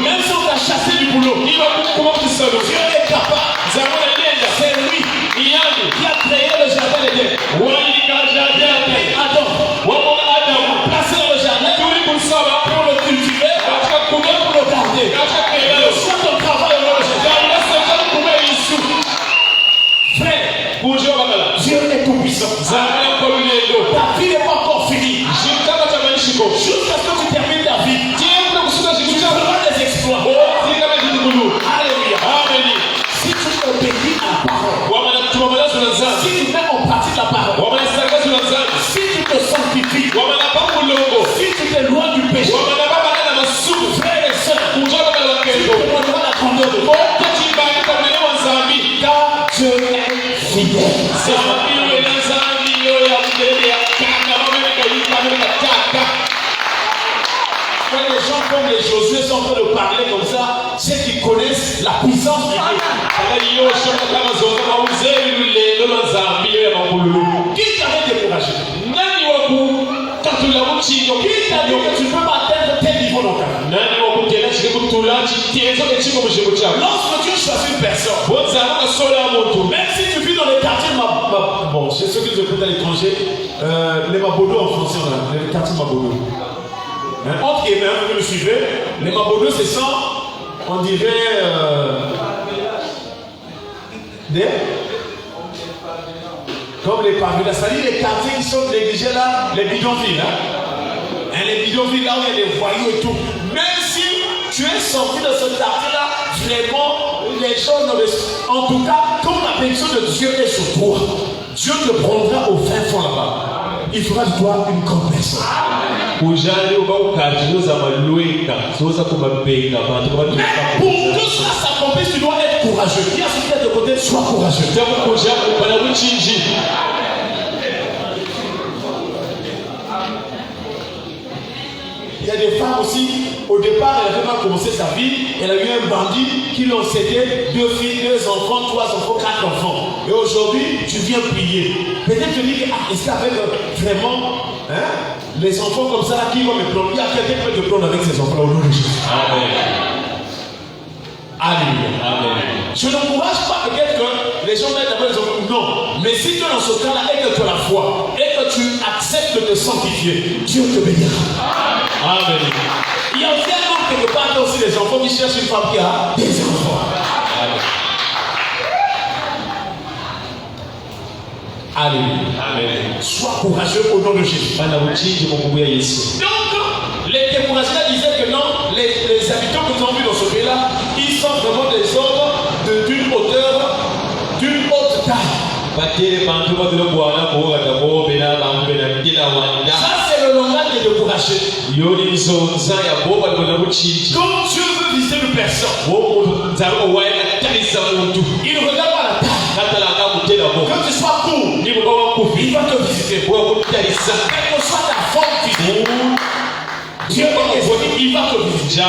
Même si on t'a chassé du boulot, Dieu est capable. C'est lui qui a créé le jardin d'Éden. Adam, placé dans le jardin pour le cultiver, pour le garder. Soit ton travail au nom de Jésus. Frère, Dieu est tout puissant. Ta vie n'est pas encore finie. Jusqu'à ce que tu termines ta vie, tu feras des exploits. Alléluia. Si tu obéis à la parole, si tu mets en pratique la parole, si tu te sanctifies, si tu t'éloignes du péché, frères et sœurs, tu demanderas la grandeur de Dieu. Car Dieu est fidèle. Quand les gens comme les Josué sont en train de parler comme ça, ceux qui connaissent la puissance de Dieu. Qui t'avait découragé? Qui t'a dit que tu ne peux pas atteindre tel niveau dans ta vie? Lorsque Dieu choisit une personne, même si tu vis dans les quartiers bon, c'est ceux qui nous écoutent à l'étranger, les Mabodo en français, les quartiers Mabodo. Entre guillemets, vous me suivez, les Mabodo, c'est ça, on dirait comme les pavillons, c'est-à-dire les quartiers qui sont négligés là, les bidonvilles. Les bidonvilles là où il y a des voyous et tout. Même si tu es sorti de ce quartier-là, vraiment, les gens ne le... En tout cas, comme la bénédiction de Dieu est sur toi, Dieu te prendra au fin fond là-bas. Il fera de toi une grande personne. Mais pour que cela s'accomplisse, tu dois être courageux. Dis à celui qui est de côté, sois courageux. Il y a des femmes aussi, au départ, elle n'avait pas commencé sa vie, elle a eu un bandit qui lui a cédé 2 filles, 2 enfants, 3 enfants, 4 enfants. Et aujourd'hui, tu viens prier. Peut-être tu dis, est-ce qu'avec vraiment les enfants comme ça, qui vont me prendre? Il y a quelqu'un qui peut te prendre avec ses enfants au nom de Jésus. Amen. Alléluia. Amen. Je n'encourage pas peut-être que les gens mettent d'abord les enfants. Non. Mais si tu es dans ce cas-là et que tu as la foi et que tu acceptes de te sanctifier, Dieu te bénira. Amen. Il y a tellement quelque part qu'il y a aussi des enfants qui cherchent une femme qui a des enfants. Alléluia. Amen. Sois courageux au nom de Jésus. Donc, les découragés disaient que non, les habitants que nous avons vus dans ce pays-là, ils sont vraiment des hommes d'une hauteur, d'une haute taille. Ça, c'est le langage des découragés. Quand Dieu veut visiter une personne, il ne regarde pas la taille. Que tu sois court, il va te visiter. Quelle que soit ta forme physique, Dieu il va te visiter.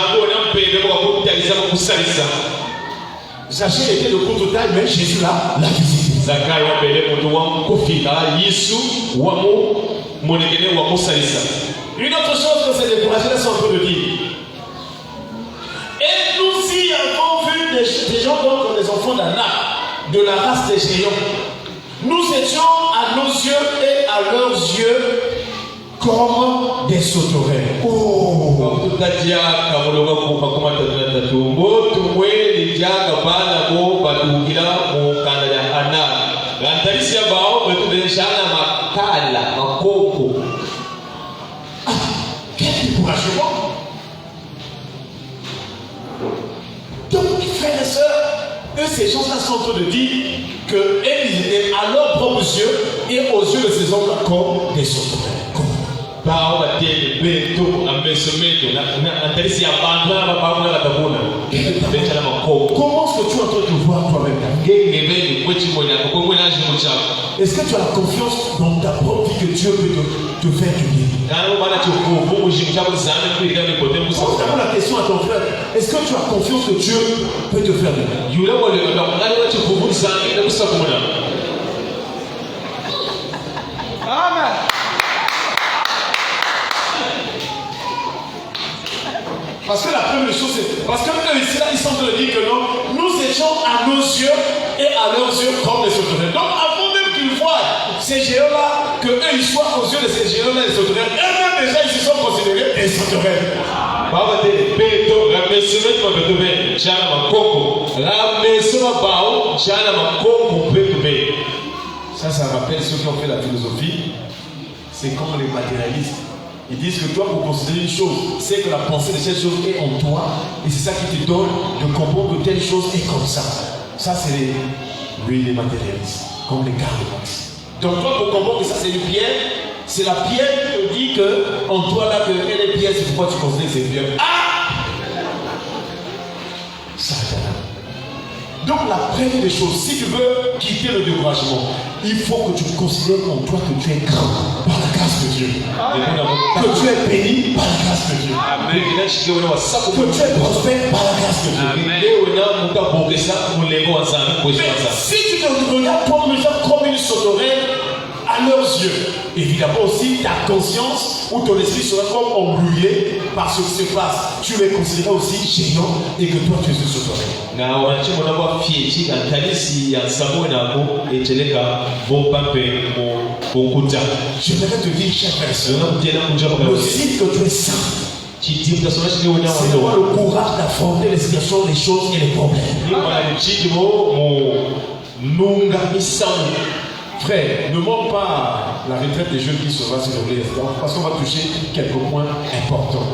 Zaché était de courte taille, mais Jésus l'a visité. Une autre chose que ces découragés sont en train de dire. Et nous y avons vu des gens donc des enfants d'Anak, de la race des géants. Nous étions à nos yeux et à leurs yeux comme des sauterelles. Oh! Quel découragement! Donc, frères et sœurs, eux, ces gens-là sont en train de dire qu'ils étaient à leurs propres yeux et aux yeux de ces hommes-là comme des sauterelles. Comment est-ce que tu es en train de voir toi-même? Est-ce que tu as la confiance dans ta propre vie que Dieu peut te faire du bien? Pose la question à ton frère. Est-ce que tu as confiance que Dieu peut te faire du bien? Amen. Parce que la première chose, c'est parce que eux ici, là, ils sont en train de dire que non, nous étions à nos yeux et à leurs yeux comme des sauterelles. Donc, avant même qu'ils voient ces géants-là, que eux ils soient aux yeux de ces géants-là, des sauterelles, eux-mêmes déjà, ils se sont considérés des sauterelles. Ça rappelle ceux qui ont fait la philosophie. C'est comme les matérialistes. Ils disent que toi, pour considérer une chose, c'est que la pensée de cette chose est en toi, et c'est ça qui te donne de comprendre que telle chose est comme ça. Ça, c'est les matérialistes, comme les Karl Marx. Donc, toi, pour comprendre que ça, c'est une pierre, c'est la pierre qui te dit qu'en toi, là, qu'elle est pierre, c'est pourquoi tu considères que c'est pierre. Ah! Satan. Donc, la première des choses, si tu veux quitter le découragement, il faut que tu considères en toi que tu es grand par la grâce de Dieu. Que tu es béni par la grâce de Dieu. Que tu es prospère par la grâce de Dieu. Mais si tu te regardes comme une sauterelle à leurs yeux, évidemment aussi ta conscience ou ton esprit sera comme embrouillé par ce qui se passe. Tu les considéreras aussi géant et que toi tu es une sauterelle. J'aimerais te dire, cher frère, le signe que tu es saint, c'est d'avoir le courage d'affronter les situations, les choses et les problèmes. Frère, ne manque pas la retraite des jeunes qui sera sur le parce qu'on va toucher quelques points importants.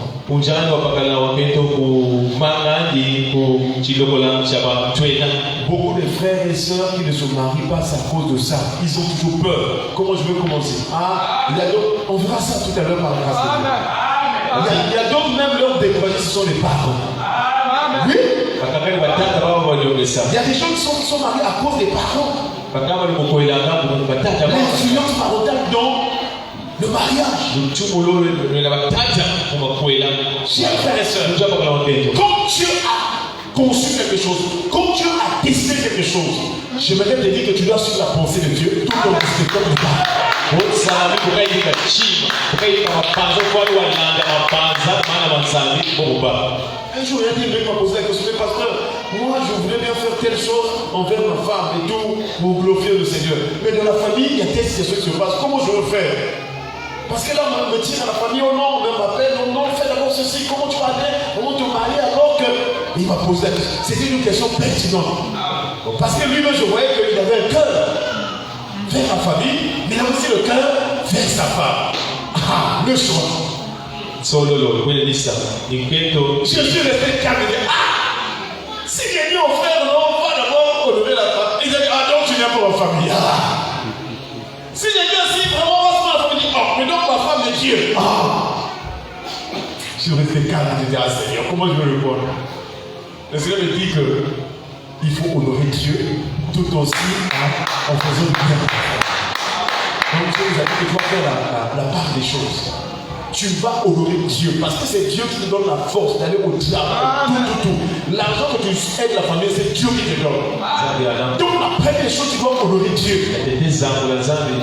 Beaucoup de frères et sœurs qui ne se marient pas, c'est à cause de ça. Ils ont toujours peur. Comment je veux commencer? On verra ça tout à l'heure par la grâce de Dieu. Il y a d'autres, même leurs découragés, ce sont les parents. Oui. Il y a des gens qui sont mariés à cause des parents. L'influence parentale dans le mariage. Chers frères et sœurs, quand Dieu a conçu quelque chose, quand Dieu a décidé quelque chose, j'aimerais te dire que tu dois suivre la pensée de Dieu tout en respectant le pas. Un jour, il y a quelqu'un qui m'a posé la question, pasteur, moi je voudrais bien faire telle chose envers ma femme et tout pour glorifier le Seigneur. Mais dans la famille, il y a telle situation qui se passe. Comment je veux faire? Parce que là, on me tire à la famille, oh non, on m'appelle, oh non, fais d'abord ceci, comment tu vas aller, comment te marier, alors que. Il m'a posé la question. C'était une question pertinente. Parce que lui-même, je voyais qu'il avait un cœur vers la famille, mais il a aussi le cœur vers sa femme. Ah, le choix. Je suis resté calme et dit, ah, si j'ai dit au frère, non, on va d'abord honorer la femme. Il a dit, ah donc tu viens pour ma famille. Ah. Si j'ai dit aussi, vraiment, on va se faire la famille. Oh, mais donc ma femme est Dieu. Ah. Je suis resté calme et dit, ah Seigneur, comment je vais répondre? Le Seigneur me dit qu'il faut honorer Dieu tout aussi en faisant du bien. Donc Dieu nous a dit que tu vas faire la part des choses. Tu vas honorer Dieu parce que c'est Dieu qui te donne la force d'aller au diable. Tout. L'argent que tu aides la famille, c'est Dieu qui te donne. Donc la première chose, tu dois honorer Dieu.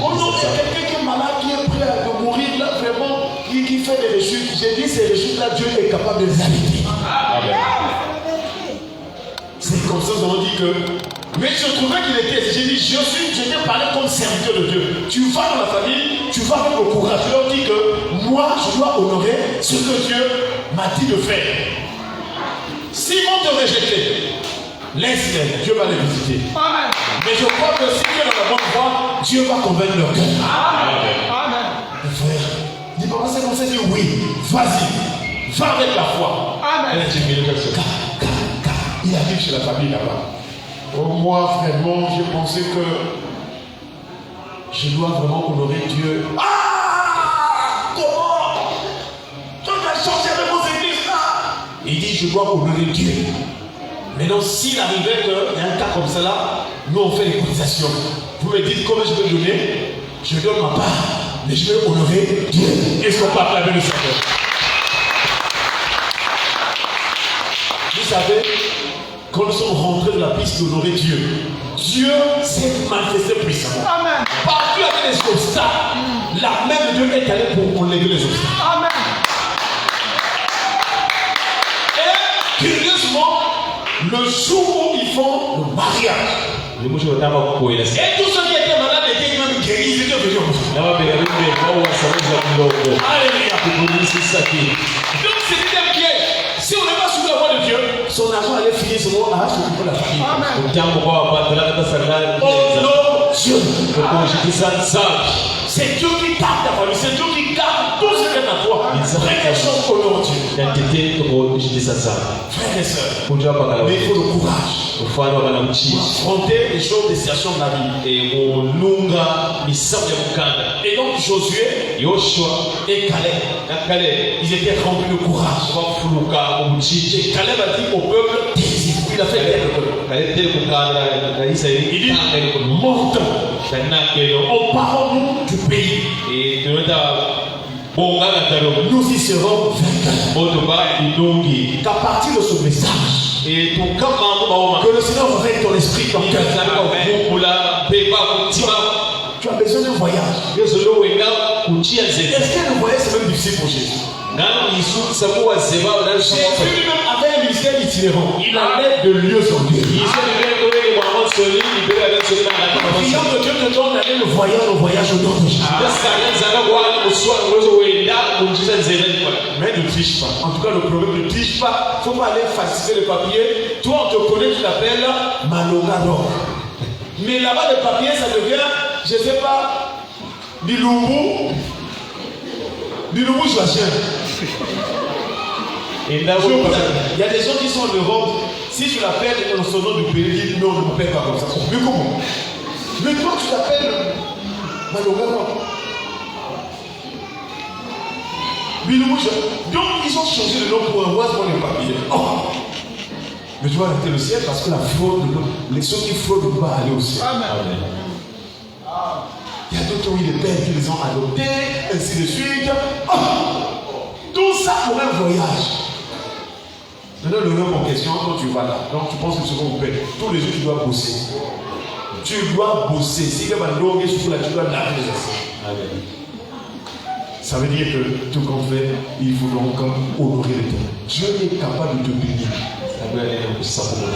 Oh non, il y a quelqu'un qui est malade, qui est prêt à mourir là, vraiment, qui fait des rechutes. J'ai dit, ces rechutes-là, Dieu est capable de les arrêter. C'est comme ça, nous avons dit que. Mais je trouvais qu'il était. J'ai dit, j'étais parlé comme serviteur de Dieu. Tu vas dans la famille, tu vas avec le courage. Je leur dis que moi, je dois honorer ce que Dieu m'a dit de faire. S'ils vont te rejeter, laisse-les, Dieu va les visiter. Amen. Mais je crois que si tu es dans la bonne voie, Dieu va convaincre leur cœur. Amen. Le frère, dit, papa, c'est comme ça, dit oui, vas-y, va avec la foi. Amen. Il arrive chez la famille là-bas. Oh, moi, vraiment, j'ai pensé que je dois vraiment honorer Dieu. Ah! Comment? Tu as changé avec vos églises là? Il dit, je dois honorer Dieu. Maintenant, s'il arrivait qu'il y a un cas comme ça là, nous on fait des cotisations. Vous me dites combien je vais donner? Je donne ma part, mais je vais honorer Dieu. Est-ce qu'on peut acclamer le Seigneur? Vous savez, quand nous sommes rentrés de la piste d'honorer Dieu, Dieu s'est manifesté puissamment. Amen. Partout avec les obstacles, la main de Dieu est allée pour enlever les obstacles. Amen. Et curieusement, le jour où ils font le mariage, et tous ceux qui étaient malades étaient même guéris, ils étaient venus. Alléluia. Donc c'était un piège. Si on n'est pas sur la voie de Dieu, son argent allait finir ce mot à s'occuper de la famille. C'est Dieu qui garde ta famille, c'est Dieu qui garde tout ce qui est à toi. Frères et sœurs, honorons Dieu. Frères et sœurs, mais il faut le courage. Affronter les choses, les situations de la vie. Et donc Josué et Caleb, ils étaient remplis de courage. Et Caleb a dit au peuple, il a fait taire le peuple. Il dit, montons, emparons-nous du pays. Nous y serons vainqueurs. Qu'à partir de ce message, que le Seigneur règne ton esprit, ton cœur. Tu as besoin d'un voyage. Est-ce que le voyage c'est même difficile pour Jésus? Jésus lui-même avait un ministère itinérant. Il allait de lieu en lieu. Prions que Dieu te donne d'aller le voyage au nom de Jésus. Mais ne triche pas. En tout cas, le problème ne triche pas. Il ne faut pas aller falsifier le papier. Toi, on te connaît, tu l'appelles Malogaro. Mais là-bas, le papier, ça devient, je ne sais pas, Bilumbu Joachim. Il y a des gens qui sont en Europe. Si tu l'appelles dans son nom du pays, dis non, on ne m'appelle pas comme ça. Mais comment? Mais toi, tu t'appelles Malogaro. Bilumbu Joachim. Donc, ils ont changé le nom pour un roi pour les papiers. Oh. Mais tu vas arrêter le ciel parce que la fraude, les ceux qui fraudent ne peuvent pas aller au ciel. Amen. Il y a d'autres qui les pères qui les ont adoptés, ainsi de suite. Oh. Tout ça pour un voyage. Maintenant, le rêve en question, quand tu vas là, donc tu penses que c'est mon père. Tous les jours, tu dois bosser. Tu dois bosser. Si tu vas longer sur la, tu dois laver les affaires. Ça veut dire que tout qu'on fait, il faut donc honorer l'Éternel. Dieu est capable de te bénir.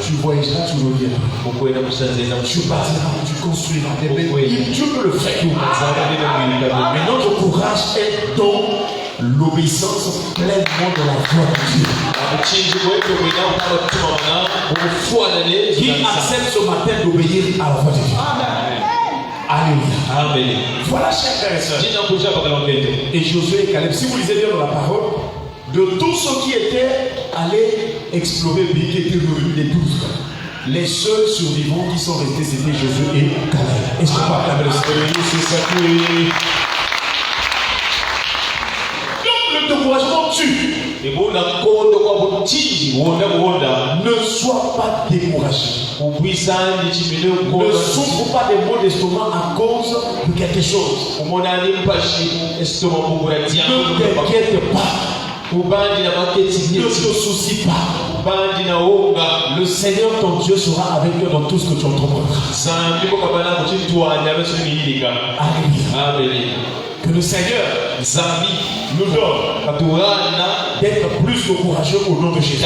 Tu voyageras, tu reviendras. Tu bâtiras, tu construiras. Dieu peut le faire. Mais notre courage est dans l'obéissance pleinement de la voix de Dieu. Qui accepte ce matin d'obéir à la voix de Dieu. Alléluia. Amen. Voilà, chers frères et sœurs. Et Josué et Caleb, si vous lisez bien dans la parole, de tous ceux qui étaient allés explorer le pays, qui étaient revenus les 12, les seuls survivants qui sont restés, c'était Josué et Caleb. Est-ce qu'on parle avec le Seigneur? Donc le découragement tue. Ne sois pas découragé. Ne souffre pas des maux d'estomac à cause de quelque chose. Ne t'inquiète pas. Ne te soucie pas. Le Seigneur ton Dieu sera avec toi dans tout ce que tu entreprendras. Alléluia. Que le Seigneur nous donne d'être plus courageux au nom de Jésus.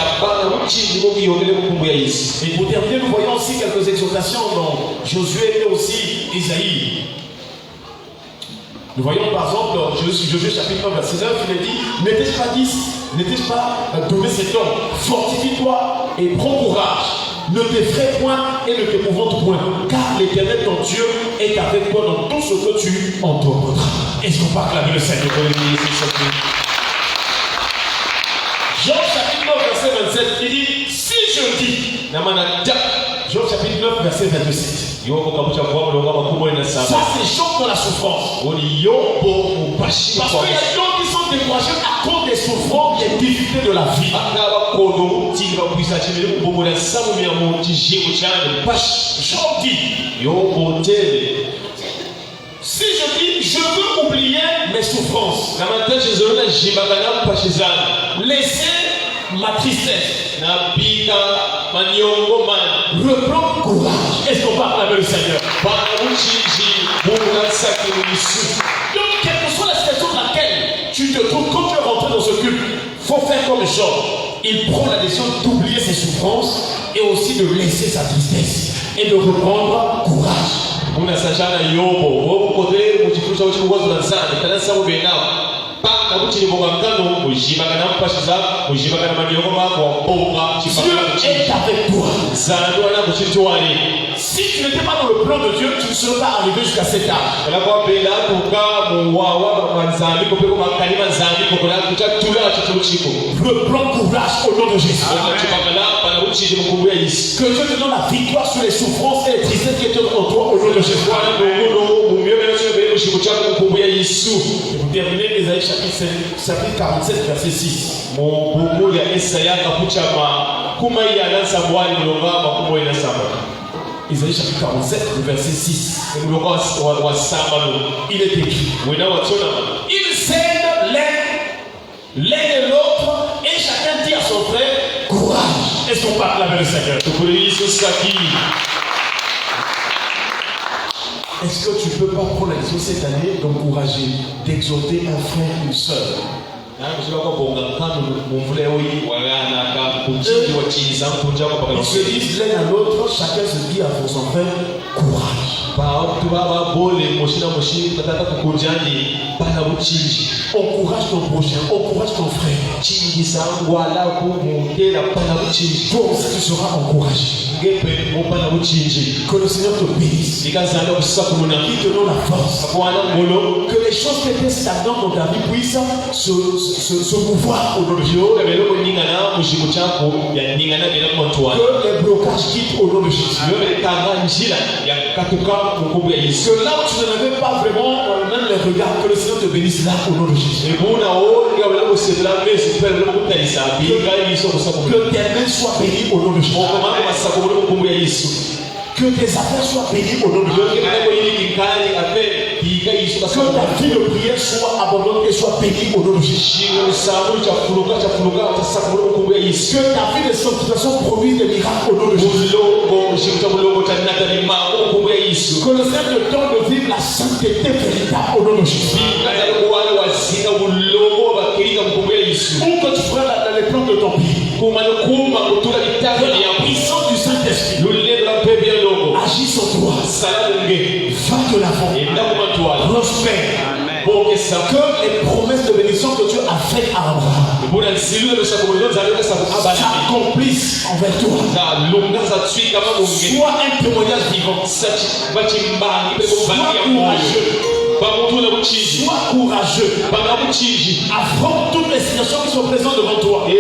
Et pour terminer, nous voyons aussi quelques exhortations dans Josué et aussi Isaïe. Nous voyons par exemple Josué chapitre 1 verset 9, il est dit: n'était-ce pas donné cet homme, fortifie-toi et prends courage. Ne t'effraie point et ne t'épouvante point, car l'Éternel ton Dieu est avec toi dans tout ce que tu entreprendras. Est-ce qu'on parle avec le Seigneur? Jean chapitre 9 verset 27, il dit: si je dis, Jean chapitre 9 verset 27. Ça c'est Jean dans la souffrance. Parce qu'il y a des gens qui sont découragés à cause des souffrances, des difficultés de la vie. Jean dit: si je dis je veux oublier mes souffrances, laisser ma tristesse, reprends courage. Est-ce qu'on parle avec le Seigneur? Donc, quelle que soit la situation dans laquelle tu te trouves, quand tu es rentré dans ce culte, il faut faire comme Jean. Il prend la décision d'oublier ses souffrances et aussi de laisser sa tristesse et de reprendre courage. Dieu est avec toi. Si tu n'étais pas dans le plan de Dieu, tu ne serais pas arrivé jusqu'à cet âge. Reprends courage au nom de Jésus. Que Dieu te donne la victoire sur les souffrances et les tristesses qui étaient en toi au nom de Jésus. Et pour terminer, Isaïe chapitre 47 verset 6. Isaïe chapitre 47 verset 6. Il est écrit: ils s'aident l'un et l'autre et chacun dit à son frère: courage. Est-ce qu'on parle avec le Seigneur? Est-ce que tu ne peux pas prendre la décision cette année d'encourager, d'exhorter un frère, une sœur? Ils se disent l'un à l'autre, chacun se dit à son frère: courage. Encourage ton prochain, encourage ton frère. Toi aussi tu seras encouragé. Que le Seigneur te bénisse. Qu'il te donne la force. Que les choses qui étaient stagnantes dans ta vie puissent se mouvoir au nom de Dieu. Que les blocages quittent au nom de Jésus. Que là où tu n'avais pas vraiment même les regards, que le Seigneur te bénisse là au nom de Jésus. Que tes mains soient bénies au nom de Jésus. Que tes affaires soient bénies au nom de Jésus. Que ta vie de prière soit abondante et soit bénie au nom de Jésus. Que ta vie de sanctification produise des miracles au nom de Jésus. Que le Seigneur te donne de vivre la sainteté véritable au nom de Jésus. Où que tu feras dans les plans de ton pays. Que la puissance du Saint-Esprit agit sur toi. Va de l'avant. Prospère. Que les promesses de bénédiction que Dieu a faites à Abraham s'accomplissent envers toi. Sois un témoignage vivant. Sois courageux. Affronte toutes les situations qui sont présentes devant toi. Que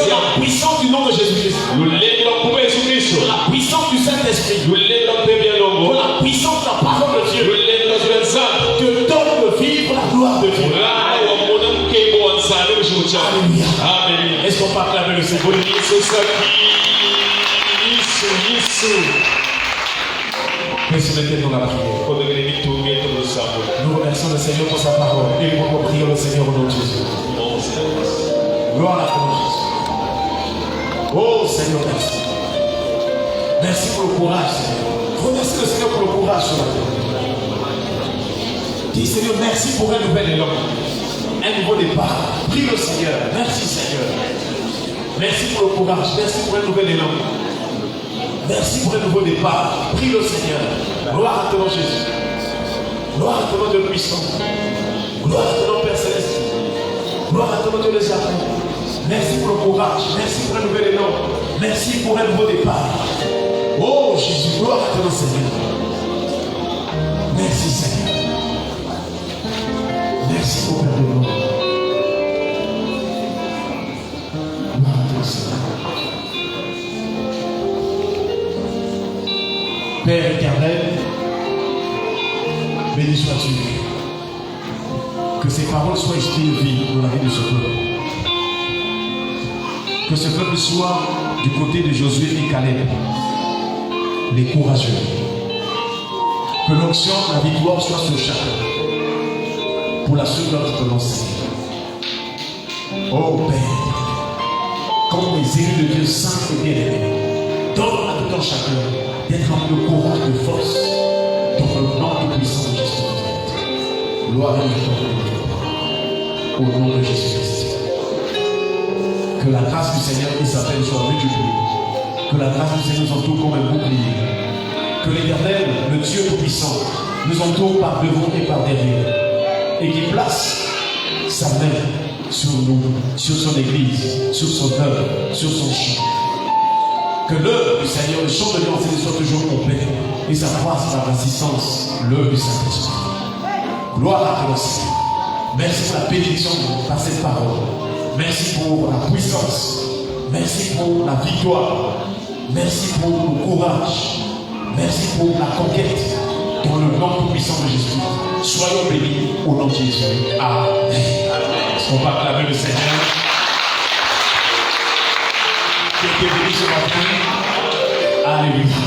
la puissance du nom de Jésus-Christ, que la puissance du Saint-Esprit, que la puissance de la parole de Dieu te donne de vivre la gloire de Dieu. Alléluia. Amen. Est-ce qu'on peut acclamer le Seigneur? Mais se mettez dans la prière. Nous remercions le Seigneur pour sa parole et pour nous prier le Seigneur au nom de Jésus. Gloire à toi, Jésus. Oh Seigneur, merci. Merci pour le courage, Seigneur. Remercie le Seigneur pour le courage sur la terre. Dis Seigneur, merci pour un nouvel élan, un nouveau départ. Prie le Seigneur. Merci Seigneur. Merci pour le courage. Merci pour un nouvel élan. Merci pour un nouveau départ. Prie le Seigneur. Gloire à ton nom Jésus. Gloire à ton nom Dieu puissant. Gloire à ton nom Père Céleste. Gloire à ton nom Dieu de Jacob. Merci pour le courage. Merci pour un nouvel élan. Merci pour un nouveau départ. Oh Jésus, gloire à ton nom Seigneur. Merci Seigneur. Merci pour Père de nous. Gloire à ton Seigneur. Père éternel, béni sois-tu. Que ces paroles soient esprit de vie dans la vie de ce peuple. Que ce peuple soit du côté de Josué et Caleb, les courageux. Que l'onction, la victoire soit sur chacun. Pour la seule œuvre de ton Seigneur. Oh Père, comme les élus de Dieu saints et bien-aimés, donne à tout un chacun d'être rempli de courage, de force, dans le nom tout puissant de Jésus. Gloire et victoire au nom de Jésus-Christ. Que la grâce du Seigneur qui s'appelle soit multipliée. Que la grâce du Seigneur nous entoure comme un bouclier. Que l'Éternel, le Dieu tout-puissant, nous entoure par devant et par derrière. Et qui place sa main sur nous, sur son église, sur son œuvre, sur son champ. Que l'œuvre du Seigneur, le champ de Dieu soit toujours complet et ça croisse par l'assistance, l'œuvre du Saint-Esprit. Gloire à toi, Seigneur. Merci pour la bénédiction par cette parole. Merci pour la puissance. Merci pour la victoire. Merci pour le courage. Merci pour la conquête. Dans le nom tout-puissant de Jésus. Soyons bénis au nom de Jésus. Amen. Est-ce qu'on va acclamer le Seigneur? Qui est béni ce matin? Alléluia.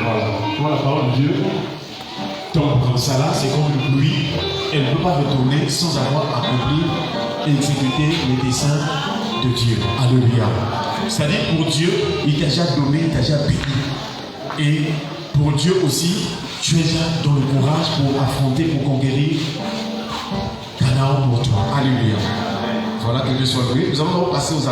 Voilà. Quand la parole de Dieu tombe comme ça là, c'est comme une pluie. Elle ne peut pas retourner sans avoir accompli et exécuté les desseins de Dieu. Alléluia. C'est-à-dire pour Dieu, il t'a déjà donné, il t'a déjà béni. Et pour Dieu aussi, tu es déjà dans le courage pour affronter, pour conquérir Canaan pour toi. Alléluia. Voilà, que Dieu soit loué. Nous allons passer aux